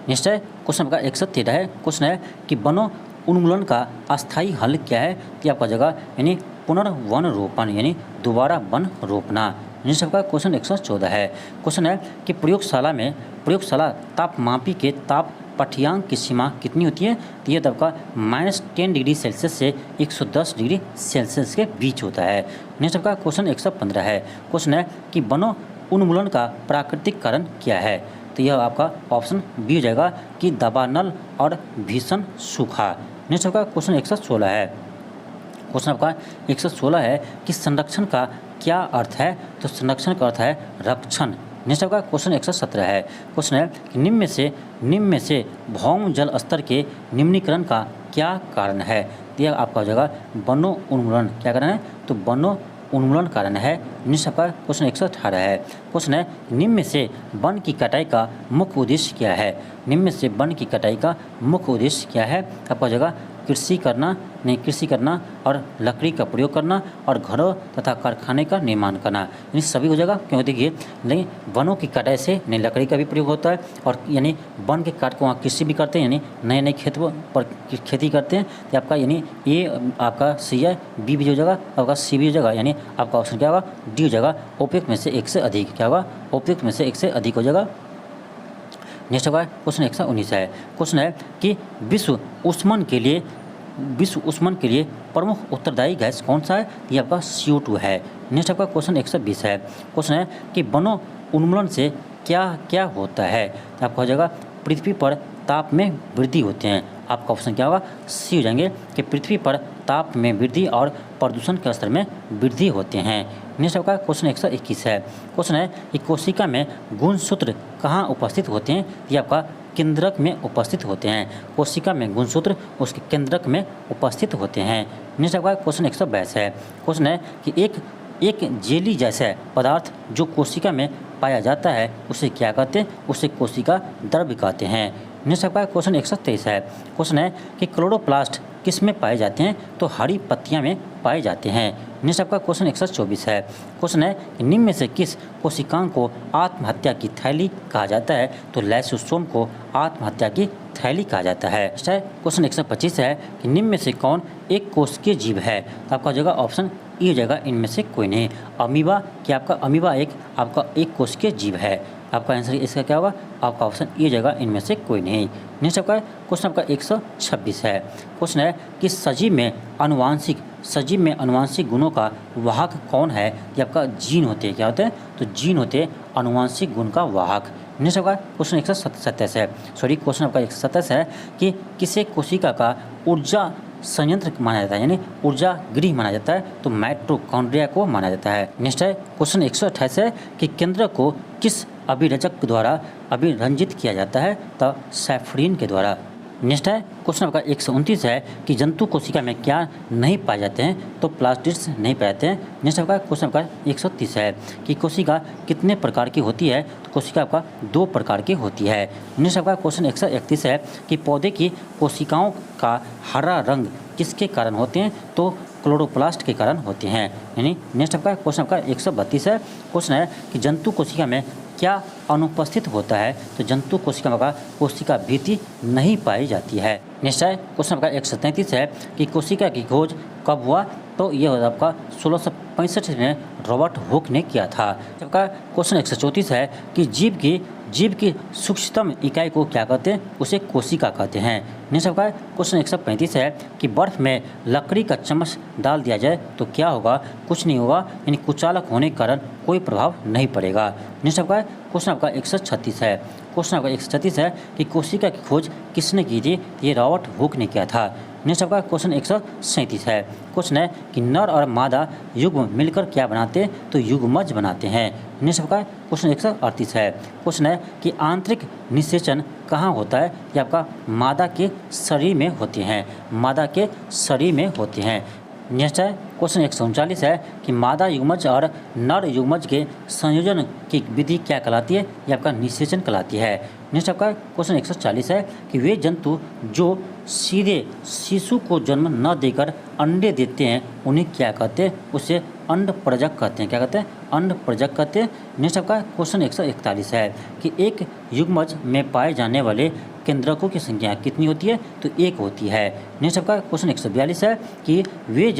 नेक्स्ट है क्वेश्चन आपका 113 है। क्वेश्चन है कि वनो उन्मूलन का अस्थायी हल क्या है? ये आपका जगह यानी पुनर्वन रोपण, यानी दोबारा वन रोपना। नेक्स्ट आपका क्वेश्चन 114 है। क्वेश्चन है कि प्रयोगशाला तापमापी के ताप पाठ्यांक की सीमा कितनी होती है? तो ये आपका -10 डिग्री सेल्सियस से 110 डिग्री सेल्सियस के बीच होता है। नेक्स्ट आपका क्वेश्चन 115 है। क्वेश्चन है कि वनो उन्मूलन का प्राकृतिक कारण क्या है? तो यह आपका ऑप्शन बी हो जाएगा कि दावानल और भीषण सूखा। नेक्स्ट आपका क्वेश्चन 116 है। क्वेश्चन आपका 116 है कि संरक्षण का क्या अर्थ है? तो संरक्षण का अर्थ है रक्षण। नेक्स्ट आपका क्वेश्चन 117 है। क्वेश्चन है कि निम्न में से भौम जल स्तर के निम्नीकरण का क्या कारण है? यह आपका हो जाएगा वनो उन्मूलन। क्या कारण है? तो वनो उन्मूलन कारण है। नेक्स्ट आपका क्वेश्चन 118 है। क्वेश्चन है निम्न में से वन की कटाई का मुख्य उद्देश्य क्या है? निम्न में से वन की कटाई का मुख्य उद्देश्य क्या है? आपका जगह कृषि करना और लकड़ी का प्रयोग करना और घरों तथा कारखाने का निर्माण करना, यानी सभी हो जाएगा। क्यों? देखिए, लेकिन वनों की कटाई से यानी लकड़ी का भी प्रयोग होता है और यानी वन के काट को वहाँ कृषि भी करते हैं, यानी नए खेतों पर खेती करते हैं। तो आपका यानी ये आपका सी है, बी भी हो जाएगा, आपका सी भी हो जाएगा, यानी आपका ऑप्शन क्या होगा? डी हो जाएगा। उपयुक्त में से एक से अधिक। क्या होगा? उपयुक्त में से एक से अधिक हो जाएगा। नेक्स्ट होगा क्वेश्चन 119 है। क्वेश्चन है कि विश्व ऊष्मन के लिए प्रमुख उत्तरदायी गैस कौन सा है? ये आपका CO2 है। नेक्स्ट आपका क्वेश्चन 120 है। क्वेश्चन है कि वनो उन्मूलन से क्या क्या होता है? तो आपका हो जाएगा पृथ्वी पर ताप में वृद्धि होते हैं। आपका ऑप्शन क्या होगा? सी हो जाएंगे कि पृथ्वी पर ताप में वृद्धि और प्रदूषण के स्तर में वृद्धि होते हैं। नेक्स्ट आपका क्वेश्चन 121 है। क्वेश्चन है कि कोशिका में गुणसूत्र कहाँ उपस्थित होते हैं? ये आपका केंद्रक में उपस्थित होते हैं। कोशिका में गुणसूत्र उसके केंद्रक में उपस्थित होते हैं। नेक्स्ट आपका क्वेश्चन 122 है। क्वेश्चन है कि एक जेली जैसा पदार्थ जो कोशिका में पाया जाता है उसे क्या कहते हैं? उसे कोशिका द्रव्य कहते हैं। नेक्स्ट आपका क्वेश्चन 123 है। क्वेश्चन है कि क्लोरोप्लास्ट किस में पाए जाते हैं? तो हरी पत्तियां में पाए जाते हैं। नेक्स्ट आपका क्वेश्चन 124 है। क्वेश्चन है कि निम्न में से किस कोशिकांग को आत्महत्या की थैली कहा जाता है? तो लाइसोसोम को आत्महत्या की थैली कहा जाता है। नेक्स्ट है क्वेश्चन 125 है कि निम्न में से कौन एक कोशिकीय जीव है? तो आपका हो जाएगा ऑप्शन ई हो जाएगा, इनमें से कोई नहीं। अमीबा, क्या आपका अमीबा एक कोशिकीय जीव है। आपका आंसर इसका क्या होगा? आपका ऑप्शन ये जाएगा, इनमें से कोई नहीं। नेक्स्ट आपका क्वेश्चन आपका 126 है। क्वेश्चन है कि सजीव में अनुवांशिक गुणों का वाहक कौन है? ये आपका जीन होते हैं। क्या होते हैं? तो जीन होते हैं अनुवांशिक गुण का वाहक। नेक्स्ट आपका क्वेश्चन 127 है। क्वेश्चन आपका 127 है कि किसे कोशिका का ऊर्जा संयंत्र माना जाता है, यानी ऊर्जा गृह माना जाता है? तो माइटोकॉन्ड्रिया को माना जाता है। नेक्स्ट है क्वेश्चन 128 है कि केंद्र को किस अभिरचक द्वारा अभिरंजित किया जाता है? तो सैफरीन के द्वारा। नेक्स्ट है क्वेश्चन आपका 129 है कि जंतु कोशिका में क्या नहीं पाए जाते हैं? तो प्लास्टिड्स नहीं पाए जाते हैं। नेक्स्ट आपका क्वेश्चन आपका 130 है कि कोशिका कितने प्रकार की होती है? तो कोशिका आपका 2 प्रकार की होती है। नेक्स्ट आपका क्वेश्चन 131 है कि पौधे की कोशिकाओं का हरा रंग किसके कारण होते हैं? तो क्लोरोप्लास्ट के कारण होते हैं, यानी नेक्स्ट आपका क्वेश्चन आपका 132 है। क्वेश्चन है कि जंतु कोशिका में क्या अनुपस्थित होता है? तो जंतु कोशिका का कोशिका भित्ति नहीं पाई जाती है। नेक्स्ट है क्वेश्चन आपका 133 है कि कोशिका की खोज कब हुआ? तो यह आपका 1665 में रॉबर्ट हुक ने किया था। आपका क्वेश्चन 134 है कि जीव की सूक्ष्मतम इकाई को क्या कहते हैं? उसे कोशिका कहते हैं। नेक्स्ट आपका क्वेश्चन 135 है कि बर्फ में लकड़ी का चम्मच डाल दिया जाए तो क्या होगा? कुछ नहीं होगा, यानी कुचालक होने के कारण कोई प्रभाव नहीं पड़ेगा। नेक्स्ट आपका क्वेश्चन आपका 136 है। क्वेश्चन आपका 136 है कि कोशिका की खोज किसने की थी? ये रॉबर्ट हुक ने किया था। नेक्स्ट आपका क्वेश्चन 137 है। क्वेश्चन है कि नर और मादा युग्म मिलकर क्या बनाते हैं? तो युग्मज बनाते हैं। नेक्स्ट आपका क्वेश्चन 138 है। क्वेश्चन है कि आंतरिक निषेचन कहाँ होता है? ये आपका मादा के शरीर में होते हैं, मादा के शरीर में होते हैं। नेक्स्ट है क्वेश्चन 139 है कि मादा युग्मज और नर युग्मज के संयोजन की विधि क्या कहलाती है? ये आपका निषेचन कहलाती है। नेक्स्ट आपका क्वेश्चन 140 है कि वे जंतु जो सीधे शिशु को जन्म न देकर अंडे देते हैं उन्हें क्या कहते हैं? उसे अंडप्रजक कहते हैं। क्या कहते हैं? अंडप्रजक कहते हैं। नेक्स्ट आपका क्वेश्चन 141 है कि एक युग्मज में पाए जाने वाले केंद्रकों की संख्या कितनी होती है? तो एक होती है। नेक्स्ट आपका क्वेश्चन 142 है कि वे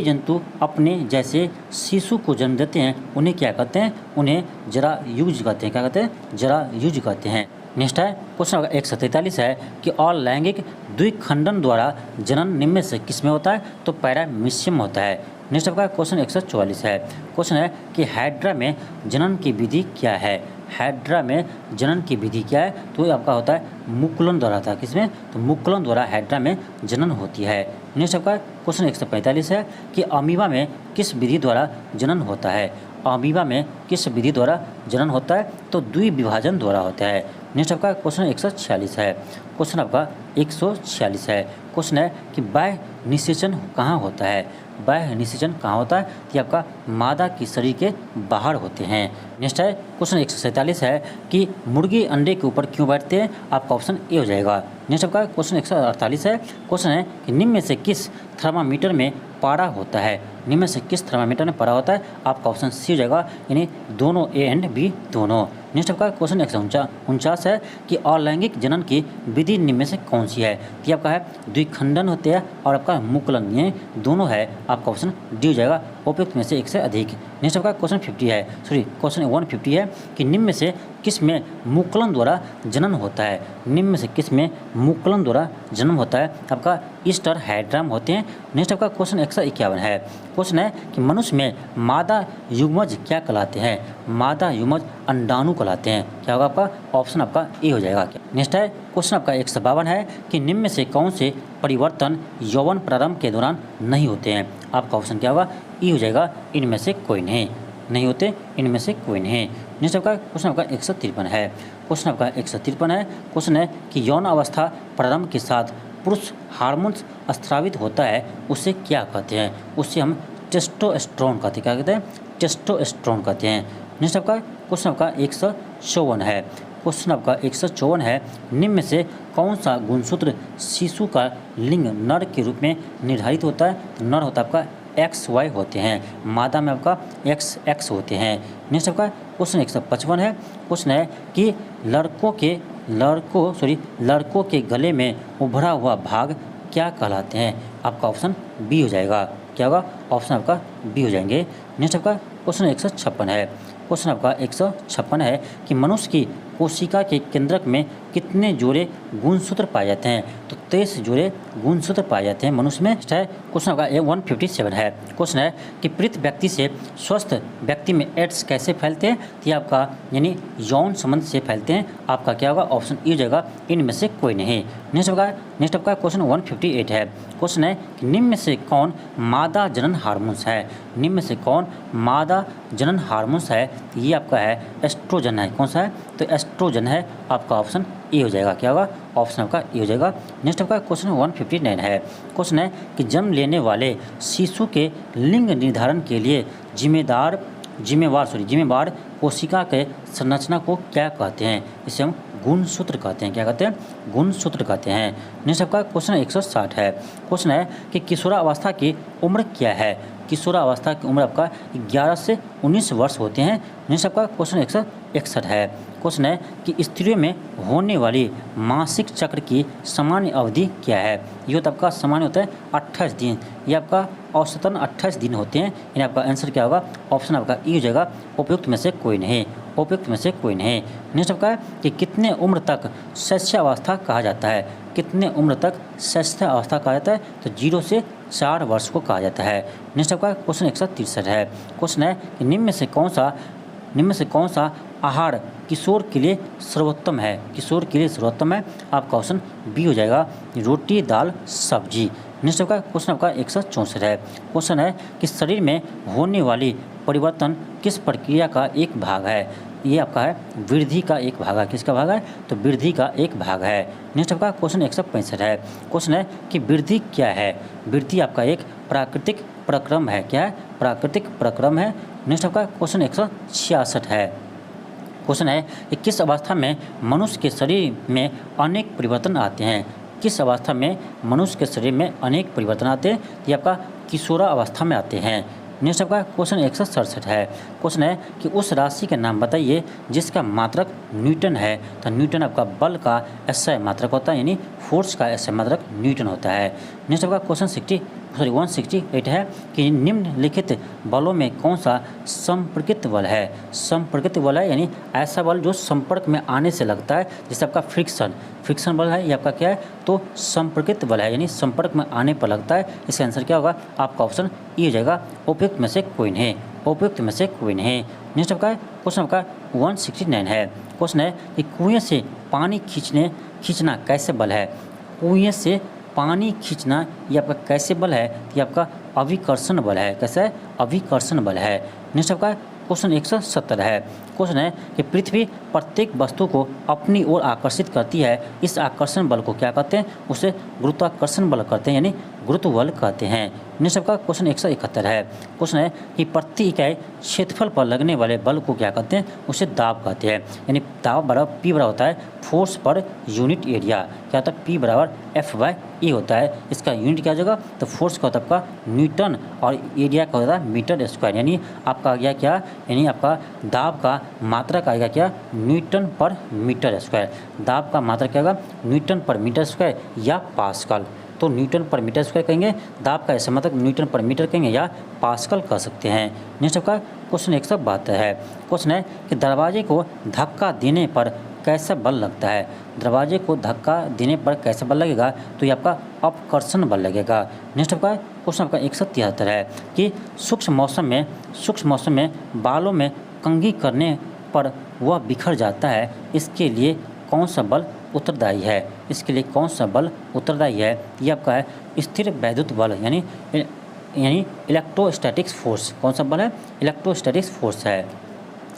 जंतु अपने जैसे शिशु को जन्म देते हैं उन्हें क्या कहते हैं? उन्हें जरायुज कहते हैं। क्या कहते हैं? जरायुज कहते हैं। नेक्स्ट है क्वेश्चन 143 है कि अलैंगिक द्विखंडन द्वारा जनन निम्न में से किस में होता है? तो पैरामीशियम होता है। नेक्स्ट आपका क्वेश्चन 144 है। क्वेश्चन है कि हाइड्रा में जनन की विधि क्या है? हाइड्रा में जनन की विधि क्या है? तो ये आपका होता है मुकुलन द्वारा था। किसमें? तो मुकुलन द्वारा हाइड्रा में जनन होती है। नेक्स्ट आपका क्वेश्चन 145 है कि अमीबा में किस विधि द्वारा जनन होता है? अमीबा में किस विधि द्वारा जनन होता है? तो द्विविभाजन द्वारा होता है। नेक्स्ट आपका क्वेश्चन 146 है। क्वेश्चन आपका 146 है। क्वेश्चन है कि बाह्य निषेचन कहाँ होता है? बाह्य निषेचन कहाँ होता है? तो आपका मादा की शरीर के बाहर होते हैं। नेक्स्ट है क्वेश्चन 147 है कि मुर्गी अंडे के ऊपर क्यों बैठते हैं? आपका ऑप्शन ए हो जाएगा। नेक्स्ट आपका क्वेश्चन 148 है। क्वेश्चन है कि निम्न में से किस थर्मामीटर में पारा होता है? निम्न में से किस थर्मामीटर में पारा होता है? आपका ऑप्शन सी हो जाएगा, यानी दोनों ए एंड बी दोनों। नेक्स्ट आपका क्वेश्चन 149 है कि अलैंगिक जनन की विधि निम्न में से कौन सी है? तो आपका है द्विखंडन होते हैं और आपका मुकुलन, ये दोनों है। आपका ऑप्शन डी हो जाएगा, उपयुक्त में से एक से अधिक। नेक्स्ट आपका क्वेश्चन 150 है कि निम्न में से किस में मुकुलन द्वारा जनन होता है? निम्न में से किस में मुकुलन द्वारा जन्म होता है? आपका ईस्टर हाइड्राम होते हैं। नेक्स्ट आपका क्वेश्चन 151 है। क्वेश्चन है कि मनुष्य में मादा युग्मज क्या कहलाते हैं? मादा युग्मज अंडाणु कहलाते हैं। क्या होगा आपका? ऑप्शन आपका ए हो जाएगा। नेक्स्ट है क्वेश्चन आपका 152 है कि निम्न में से कौन से परिवर्तन यौवन प्रारंभ के दौरान नहीं होते हैं? आपका ऑप्शन क्या होगा? ई हो जाएगा, इनमें से कोई नहीं होते, इनमें से कोई नहीं। नेक्स्ट आपका क्वेश्चन आपका 153 है। क्वेश्चन आपका 153 है। क्वेश्चन है कि यौन अवस्था प्रारंभ के साथ पुरुष हार्मोन्स स्रावित होता है, उसे क्या कहते हैं? उसे हम टेस्टोस्टेरोन कहते हैं। क्या कहते हैं? टेस्टोस्टेरोन कहते हैं। नेक्स्ट आपका क्वेश्चन आपका 154 है। क्वेश्चन आपका 154 है, निम्न में से कौन सा गुणसूत्र शिशु का लिंग नर के रूप में निर्धारित होता है? तो नर होता है आपका XY होते हैं, मादा में आपका XX होते हैं। नेक्स्ट आपका क्वेश्चन 155 है। क्वेश्चन है कि लड़कों के गले में उभरा हुआ भाग क्या कहलाते हैं? आपका ऑप्शन बी हो जाएगा। क्या होगा? ऑप्शन आपका बी हो जाएंगे। नेक्स्ट आपका क्वेश्चन 156 है। क्वेश्चन आपका 156 है कि मनुष्य की कोशिका के केंद्रक में कितने जोड़े गुणसूत्र पाए जाते हैं? तो 23 जोड़े गुणसूत्र पाए जाते हैं मनुष्य में। क्वेश्चन आपका 157 है। क्वेश्चन है कि मृत व्यक्ति से स्वस्थ व्यक्ति में एड्स कैसे फैलते हैं? तो ये आपका यानी यौन संबंध से फैलते हैं। आपका क्या होगा? ऑप्शन ई हो जाएगा, इनमें से कोई नहीं। नेक्स्ट आपका क्वेश्चन 158 है। क्वेश्चन है कि निम्न में से कौन मादा जनन हार्मोन्स है? निम्न में से कौन मादा जनन हार्मोन्स है? तो ये आपका है एस्ट्रोजन है। कौन सा है? तो एस्ट्रोजन है। आपका ऑप्शन ए हो जाएगा। क्या होगा? ऑप्शन आपका ए हो जाएगा। नेक्स्ट आपका क्वेश्चन 159 है। क्वेश्चन है कि जन्म लेने वाले शिशु के लिंग निर्धारण के लिए जिम्मेवार कोशिका के संरचना को क्या कहते हैं? इसे हम गुणसूत्र कहते हैं। क्या कहते हैं? गुणसूत्र कहते हैं। नेक्स्ट आपका क्वेश्चन 160 है। क्वेश्चन है कि किशोरावस्था की उम्र क्या है? किशोरावस्था की उम्र आपका 11 से 19 वर्ष होते हैं। नेक्स्ट आपका क्वेश्चन 161 है। क्वेश्चन है कि स्त्रियों में होने वाली मासिक चक्र की सामान्य अवधि क्या है? ये तो आपका सामान्य होता है 28 दिन। ये आपका औसतन 28 दिन होते हैं। यानी आपका आंसर क्या होगा? ऑप्शन आपका ई हो जाएगा, उपयुक्त में से कोई नहीं। उपयुक्त में से कोई नहीं। नेक्स्ट आपका है कि कितने उम्र तक शैशवावस्था कहा जाता है? कितने उम्र तक शैशवावस्था कहा जाता है? तो 0 से 4 वर्ष को कहा जाता है। नेक्स्ट आपका क्वेश्चन 163 है। क्वेश्चन है कि निम्न में से कौन सा आहार किशोर के लिए सर्वोत्तम है? किशोर के लिए सर्वोत्तम है। आपका ऑप्शन बी हो जाएगा, रोटी दाल सब्जी। नेक्स्ट आपका क्वेश्चन आपका 164 है। क्वेश्चन है कि शरीर में होने वाली परिवर्तन किस प्रक्रिया का एक भाग है? ये आपका है वृद्धि का एक भाग है। किसका भाग है? तो वृद्धि का एक भाग है। नेक्स्ट आपका क्वेश्चन 165 है। क्वेश्चन है कि वृद्धि क्या है? वृद्धि आपका एक प्राकृतिक प्रक्रम है। क्या है? प्राकृतिक प्रक्रम है। नेक्स्ट आपका क्वेश्चन 166 है। क्वेश्चन है कि किस अवस्था में मनुष्य के शरीर में अनेक परिवर्तन आते हैं? किस अवस्था में मनुष्य के शरीर में अनेक परिवर्तन आते हैं? ये आपका किशोरावस्था में आते हैं। नेक्स्ट आपका क्वेश्चन 167 है। क्वेश्चन है कि उस राशि के नाम बताइए जिसका मात्रक न्यूटन है। तो न्यूटन आपका बल का एसआई मात्रक होता है, यानी फोर्स का एसआई मात्रक न्यूटन होता है। नेक्स्ट आपका क्वेश्चन 168 है कि निम्नलिखित बलों में कौन सा संपर्कित बल है? संपर्कित बल है यानी ऐसा बल जो संपर्क में आने से लगता है, जैसे आपका फ्रिक्शन बल है, ये आपका क्या है? तो संपर्कित बल है, यानी संपर्क में आने पर लगता है। इसका आंसर क्या होगा? आपका ऑप्शन ये हो जाएगा, उपयुक्त में से कोई नहीं, उपयुक्त में से कोई नहीं। नेक्स्ट आपका क्वेश्चन आपका 169 है। क्वेश्चन है कि कुएं से पानी खींचना कैसे बल है? कुएं से पानी खींचना ये आपका कैसे बल है? ये आपका अभिकर्षण बल है। कैसा है? अभिकर्षण बल है। नेक्स्ट आपका क्वेश्चन 170 है। क्वेश्चन है कि पृथ्वी प्रत्येक वस्तु को अपनी ओर आकर्षित करती है, इस आकर्षण बल को क्या कहते हैं? उसे गुरुत्वाकर्षण बल कहते हैं, यानी गुरुत्व बल कहते हैं। नेक्स्ट आपका क्वेश्चन 171 है। क्वेश्चन है कि प्रति इकाई क्षेत्रफल पर लगने वाले बल को क्या कहते हैं? उसे दाब कहते हैं, यानी दाब बराबर P बराबर होता है फोर्स पर यूनिट एरिया। क्या होता है? P बराबर F/E होता है। इसका यूनिट क्या हो जाएगा? तो फोर्स का होता है आपका न्यूटन और एरिया का होता है मीटर स्क्वायर, यानी आपका आ गया क्या? यानी आपका दाब का मात्रक आएगा क्या? न्यूटन पर मीटर स्क्वायर। दाब का मात्रक क्या होगा? न्यूटन पर मीटर स्क्वायर या पास्कल। तो न्यूटन पर मीटर स्क्वायर कहेंगे, दाब का ऐसा मतलब न्यूटन पर मीटर कहेंगे या पास्कल कह सकते हैं। नेक्स्ट आपका क्वेश्चन 172 है। क्वेश्चन है कि दरवाजे को धक्का देने पर कैसा बल लगता है? दरवाजे को धक्का देने पर कैसा बल लगेगा? तो ये आपका अपकर्षण बल लगेगा। नेक्स्ट आपका क्वेश्चन आपका 173 है कि सूक्ष्म मौसम में बालों में कंघी करने पर वह बिखर जाता है, इसके लिए कौन सा बल उत्तरदायी है? इसके लिए कौन सा बल उत्तरदायी है? ये आपका है स्थिर वैद्युत बल, यानी इलेक्ट्रोस्टैटिक्स फोर्स। कौन सा बल है? इलेक्ट्रोस्टैटिक्स फोर्स है।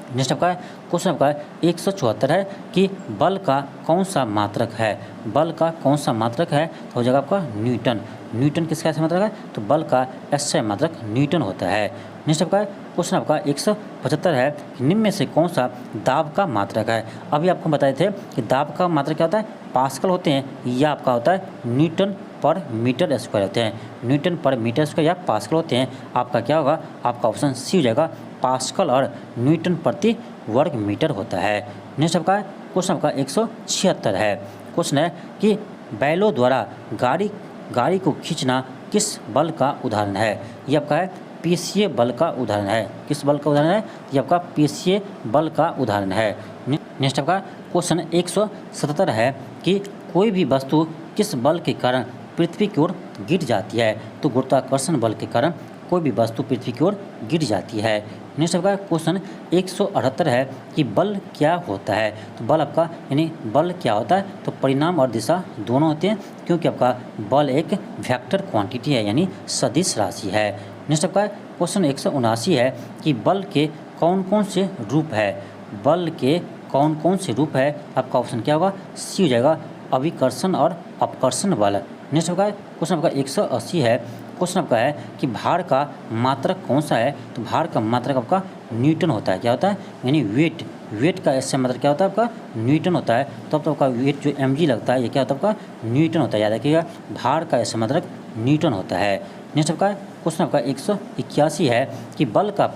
नेक्स्ट आपका क्वेश्चन आपका 174 है कि बल का कौन सा मात्रक है? बल का कौन सा मात्रक है? तो हो जाएगा आपका न्यूटन। न्यूटन किसका ऐसा मात्रक है? तो बल का एसआई मात्रक न्यूटन होता है। नेक्स्ट आपका क्वेश्चन आपका 175 है कि निम्न में से कौन सा दाब का मात्रक है? अभी आपको बताए थे कि दाब का मात्रक क्या होता है? पास्कल होते हैं, या आपका होता है न्यूटन पर मीटर स्क्वायर होते हैं। न्यूटन पर मीटर स्क्वायर या पास्कल होते हैं। आपका क्या होगा? आपका ऑप्शन सी हो जाएगा, पास्कल और न्यूटन प्रति वर्ग मीटर होता है। नेक्स्ट आपका क्वेश्चन आपका 176 है। क्वेश्चन है कि बैलों द्वारा गाड़ी को खींचना किस बल का उदाहरण है? ये आपका है पेशीय बल का उदाहरण है। किस बल का उदाहरण है? ये आपका पेशीय बल का उदाहरण है। नेक्स्ट आपका क्वेश्चन 177 है कि कोई भी वस्तु किस बल के कारण पृथ्वी की ओर गिर जाती है? तो गुरुत्वाकर्षण बल के कारण कोई भी वस्तु पृथ्वी की ओर गिर जाती है। नेक्स्ट आपका क्वेश्चन 178 है कि बल क्या होता है? तो बल आपका यानी बल क्या होता है? तो परिणाम और दिशा दोनों होते हैं, क्योंकि आपका बल एक वेक्टर क्वांटिटी है, यानी सदिश राशि है। नेक्स्ट आपका क्वेश्चन 179 है कि बल के कौन कौन से रूप है? बल के कौन कौन से रूप है? आपका ऑप्शन क्या होगा? सी हो जाएगा, अभिकर्षण और अपकर्षण बल। नेक्स्ट आपका क्वेश्चन आपका 180 है। क्वेश्चन आपका है कि भार का मात्रक कौन सा है? तो भार का मात्रक आपका न्यूटन होता है। क्या होता है? यानी वेट का ऐसे मात्रक क्या होता है? आपका न्यूटन होता है। तो आपका वेट जो mg लगता है, ये क्या होता है? आपका न्यूटन होता है। याद रखिएगा, भार का ऐसे मात्रक न्यूटन होता है। नेक्स्ट आपका क्वेश्चन आपका 181 है कि बल का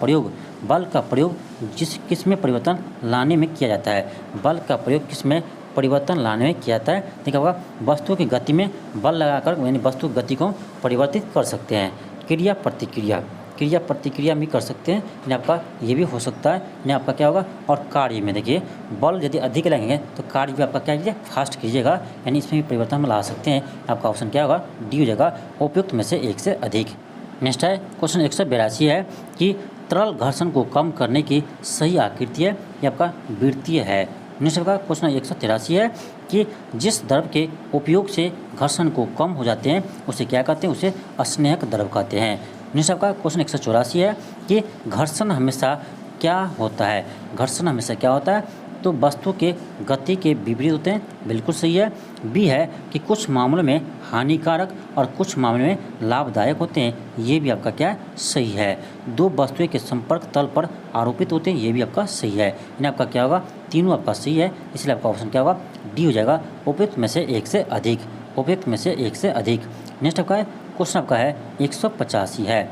प्रयोग किस में परिवर्तन लाने में किया जाता है? बल का प्रयोग किस में परिवर्तन लाने में किया जाता है? देखिए आपका वस्तु की गति में बल लगाकर यानी वस्तु की गति को परिवर्तित कर सकते हैं। क्रिया प्रतिक्रिया भी कर सकते हैं, यानी आपका ये भी हो सकता है। यानी आपका क्या होगा? और कार्य में देखिए, बल यदि अधिक लगेंगे तो कार्य भी आपका क्या कीजिए? फास्ट कीजिएगा, यानी इसमें भी परिवर्तन ला सकते हैं। आपका ऑप्शन क्या होगा? डी हो जाएगा, उपयुक्त में से एक से अधिक। नेक्स्ट है क्वेश्चन 182 है कि तरल घर्षण को कम करने की सही आकृति है, ये आपका वृत्तीय है। नेक्स्ट का क्वेश्चन 183 है कि जिस द्रव के उपयोग से घर्षण को कम हो जाते हैं उसे क्या कहते हैं? उसे अस्नेहक द्रव कहते हैं। नेक्स्ट का क्वेश्चन 184 है कि घर्षण हमेशा क्या होता है? घर्षण हमेशा क्या होता है? तो वस्तु के गति के विपरीत होते हैं। बिल्कुल सही है। बी है कि कुछ मामलों में हानिकारक और कुछ मामलों में लाभदायक होते हैं। ये भी आपका क्या है? सही है। दो वस्तुएं के संपर्क तल पर आरोपित होते हैं। ये भी आपका सही है। यानी आपका क्या होगा? तीनों आपका सही है, इसलिए आपका ऑप्शन क्या होगा? डी हो जाएगा, उपयुक्त में से एक से अधिक। उपयुक्त में से एक से अधिक। नेक्स्ट आपका है क्वेश्चन आपका है 185 है।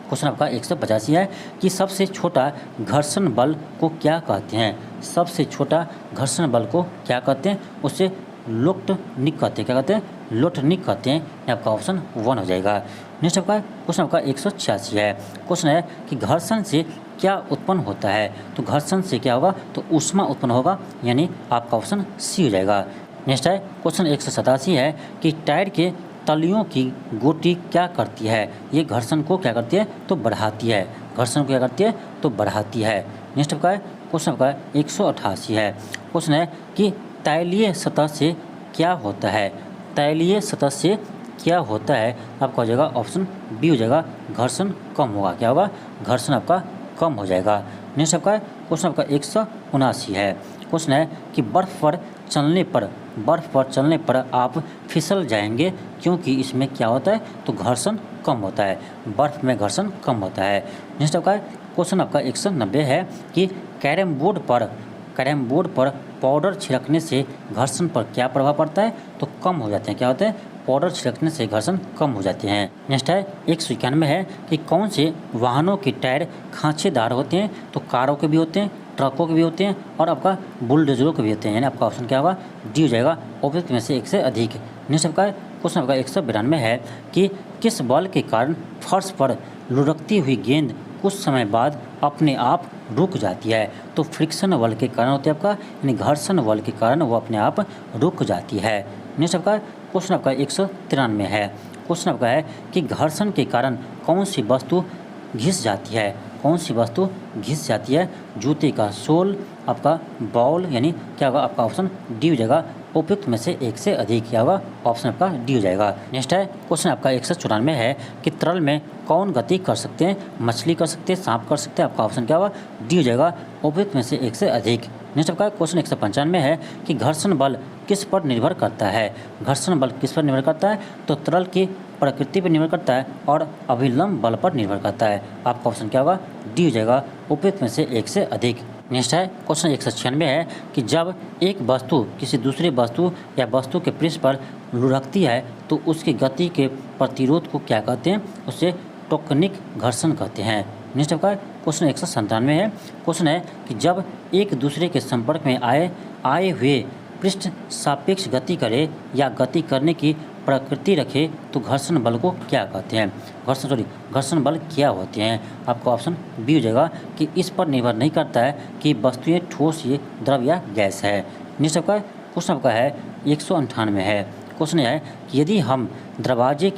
क्वेश्चन आपका 185 है कि सबसे छोटा घर्षण बल को क्या कहते हैं। सबसे छोटा घर्षण बल को क्या कहते हैं, उसे लोटनिक कहते हैं। क्या कहते हैं, लोटनिक कहते हैं। ये आपका ऑप्शन 1 हो जाएगा। नेक्स्ट आपका क्वेश्चन आपका 186 है। क्वेश्चन है कि घर्षण से क्या उत्पन्न होता है। तो घर्षण से क्या होगा, तो ऊष्मा उत्पन्न होगा, यानी आपका ऑप्शन सी हो जाएगा। नेक्स्ट है क्वेश्चन 187 है कि टायर के तलियों की गोटी क्या करती है। ये घर्षण को क्या करती है, तो बढ़ाती है। घर्षण को क्या करती है, तो बढ़ाती है। नेक्स्ट आपका क्वेश्चन आपका 188 है। क्वेश्चन है कि तैलीय सतह से क्या होता है। तैलीय सतह से क्या होता है, आपका हो जाएगा ऑप्शन बी हो जाएगा, घर्षण कम होगा। क्या होगा, घर्षण आपका कम हो जाएगा। नेक्स्ट आपका क्वेश्चन आपका 179 है। क्वेश्चन है कि बर्फ़ पर चलने पर आप फिसल जाएंगे क्योंकि इसमें क्या होता है, तो घर्षण कम होता है। बर्फ़ में घर्षण कम होता है। नेक्स्ट आपका क्वेश्चन आपका 190 है कि कैरम बोर्ड पर पाउडर छिड़कने से घर्षण पर क्या प्रभाव पड़ता है, तो कम हो जाते हैं। क्या होते हैं, पाउडर छिड़कने से घर्षण कम हो जाते हैं। नेक्स्ट है 191 है कि कौन से वाहनों के टायर खांचेदार होते हैं। तो कारों के भी होते हैं, ट्रकों के भी होते हैं और आपका बुलडोजरों के भी होते हैं। यानी आपका ऑप्शन क्या होगा, डी हो जाएगा, उपयुक्त में से एक से अधिक। नेक्स्ट आपका क्वेश्चन आपका 192 है कि किस बल के कारण फर्श पर लुढ़कती हुई गेंद कुछ समय बाद अपने आप रुक जाती है। तो फ्रिक्शन बल के कारण होते हैं आपका, यानी घर्षण बल के कारण वो अपने आप रुक जाती है। नेक्स्ट आपका क्वेश्चन आपका 193 है। क्वेश्चन आपका है कि घर्षण के कारण कौन सी वस्तु घिस जाती है। कौन सी वस्तु घिस जाती है, जूते का सोल, आपका बॉल, यानी क्या होगा, आपका ऑप्शन डी हो जाएगा, उपयुक्त में से एक से अधिक। क्या होगा, ऑप्शन आपका डी हो जाएगा। नेक्स्ट है क्वेश्चन आपका 194 है कि तरल में कौन गति कर सकते हैं। मछली कर सकते हैं, सांप कर सकते हैं। आपका ऑप्शन क्या होगा, डी हो जाएगा, उपयुक्त में से एक से अधिक। नेक्स्ट आपका क्वेश्चन 195 है कि घर्षण बल किस पर निर्भर करता है। घर्षण बल किस पर निर्भर करता है, तो तरल की प्रकृति पर निर्भर करता है और अभिलंब बल पर निर्भर करता है। आपका ऑप्शन क्या होगा, डी हो जाएगा, उपयुक्त में से एक से अधिक। नेक्स्ट है क्वेश्चन 196 है कि जब एक वस्तु किसी दूसरे वस्तु या वस्तु के पृष्ठ पर लुढ़कती है तो उसकी गति के प्रतिरोध को क्या कहते हैं, उसे टोकनिक घर्षण कहते हैं। नेक्स्ट आपका क्वेश्चन 197 है। क्वेश्चन है कि जब एक दूसरे के संपर्क में आए हुए पृष्ठ सापेक्ष गति करे या गति करने की प्रकृति रखे तो घर्षण बल को क्या कहते हैं। घर्षण बल क्या होते हैं। आपका ऑप्शन बी हो जाएगा कि इस पर निर्भर नहीं करता है कि वस्तुएं ठोस, ये द्रव या गैस है। नेक्स्ट आपका क्वेश्चन आपका है 198 है। क्वेश्चन है कि यदि हम दरवाजे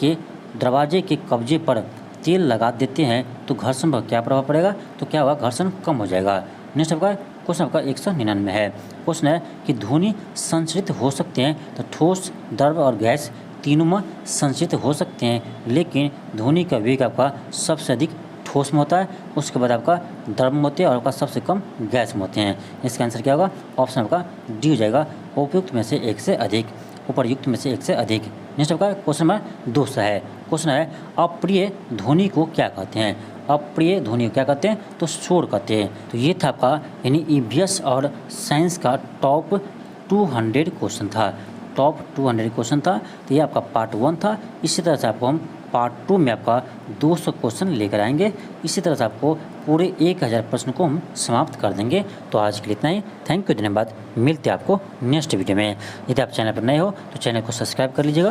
के कब्जे पर तेल लगा देते हैं तो घर्षण पर क्या प्रभाव पड़ेगा, तो क्या होगा, घर्षण कम हो जाएगा। नेक्स्ट आपका क्वेश्चन आपका 199 है। क्वेश्चन है कि ध्वनि संचरित हो सकते हैं, तो ठोस, द्रव और गैस तीनों में संचरित हो सकते हैं, लेकिन ध्वनि का वेग आपका सबसे अधिक ठोस में होता है, उसके बाद आपका द्रव में होते हैं और आपका सबसे कम गैस में होते हैं। इसका आंसर क्या होगा, ऑप्शन आपका डी हो जाएगा, उपयुक्त में से एक से अधिक, उपरयुक्त में से एक से अधिक। नेक्स्ट आपका क्वेश्चन नंबर 200 है। क्वेश्चन है अप्रिय ध्वनि को क्या कहते हैं। अप्रिय ध्वनि को क्या कहते हैं, तो शोर कहते हैं। तो ये था आपका यानी ईवीएस और साइंस का टॉप 200 क्वेश्चन था। टॉप 200 क्वेश्चन था, तो ये आपका पार्ट 1 था। इसी तरह से आपको हम पार्ट 2 में आपका 200 क्वेश्चन लेकर आएंगे। इसी तरह से आपको पूरे 1000 प्रश्न को हम समाप्त कर देंगे। तो आज के लिए इतना ही। थैंक यू, धन्यवाद। मिलते हैं आपको नेक्स्ट वीडियो में। यदि आप चैनल पर नए हो तो चैनल को सब्सक्राइब कर लीजिएगा।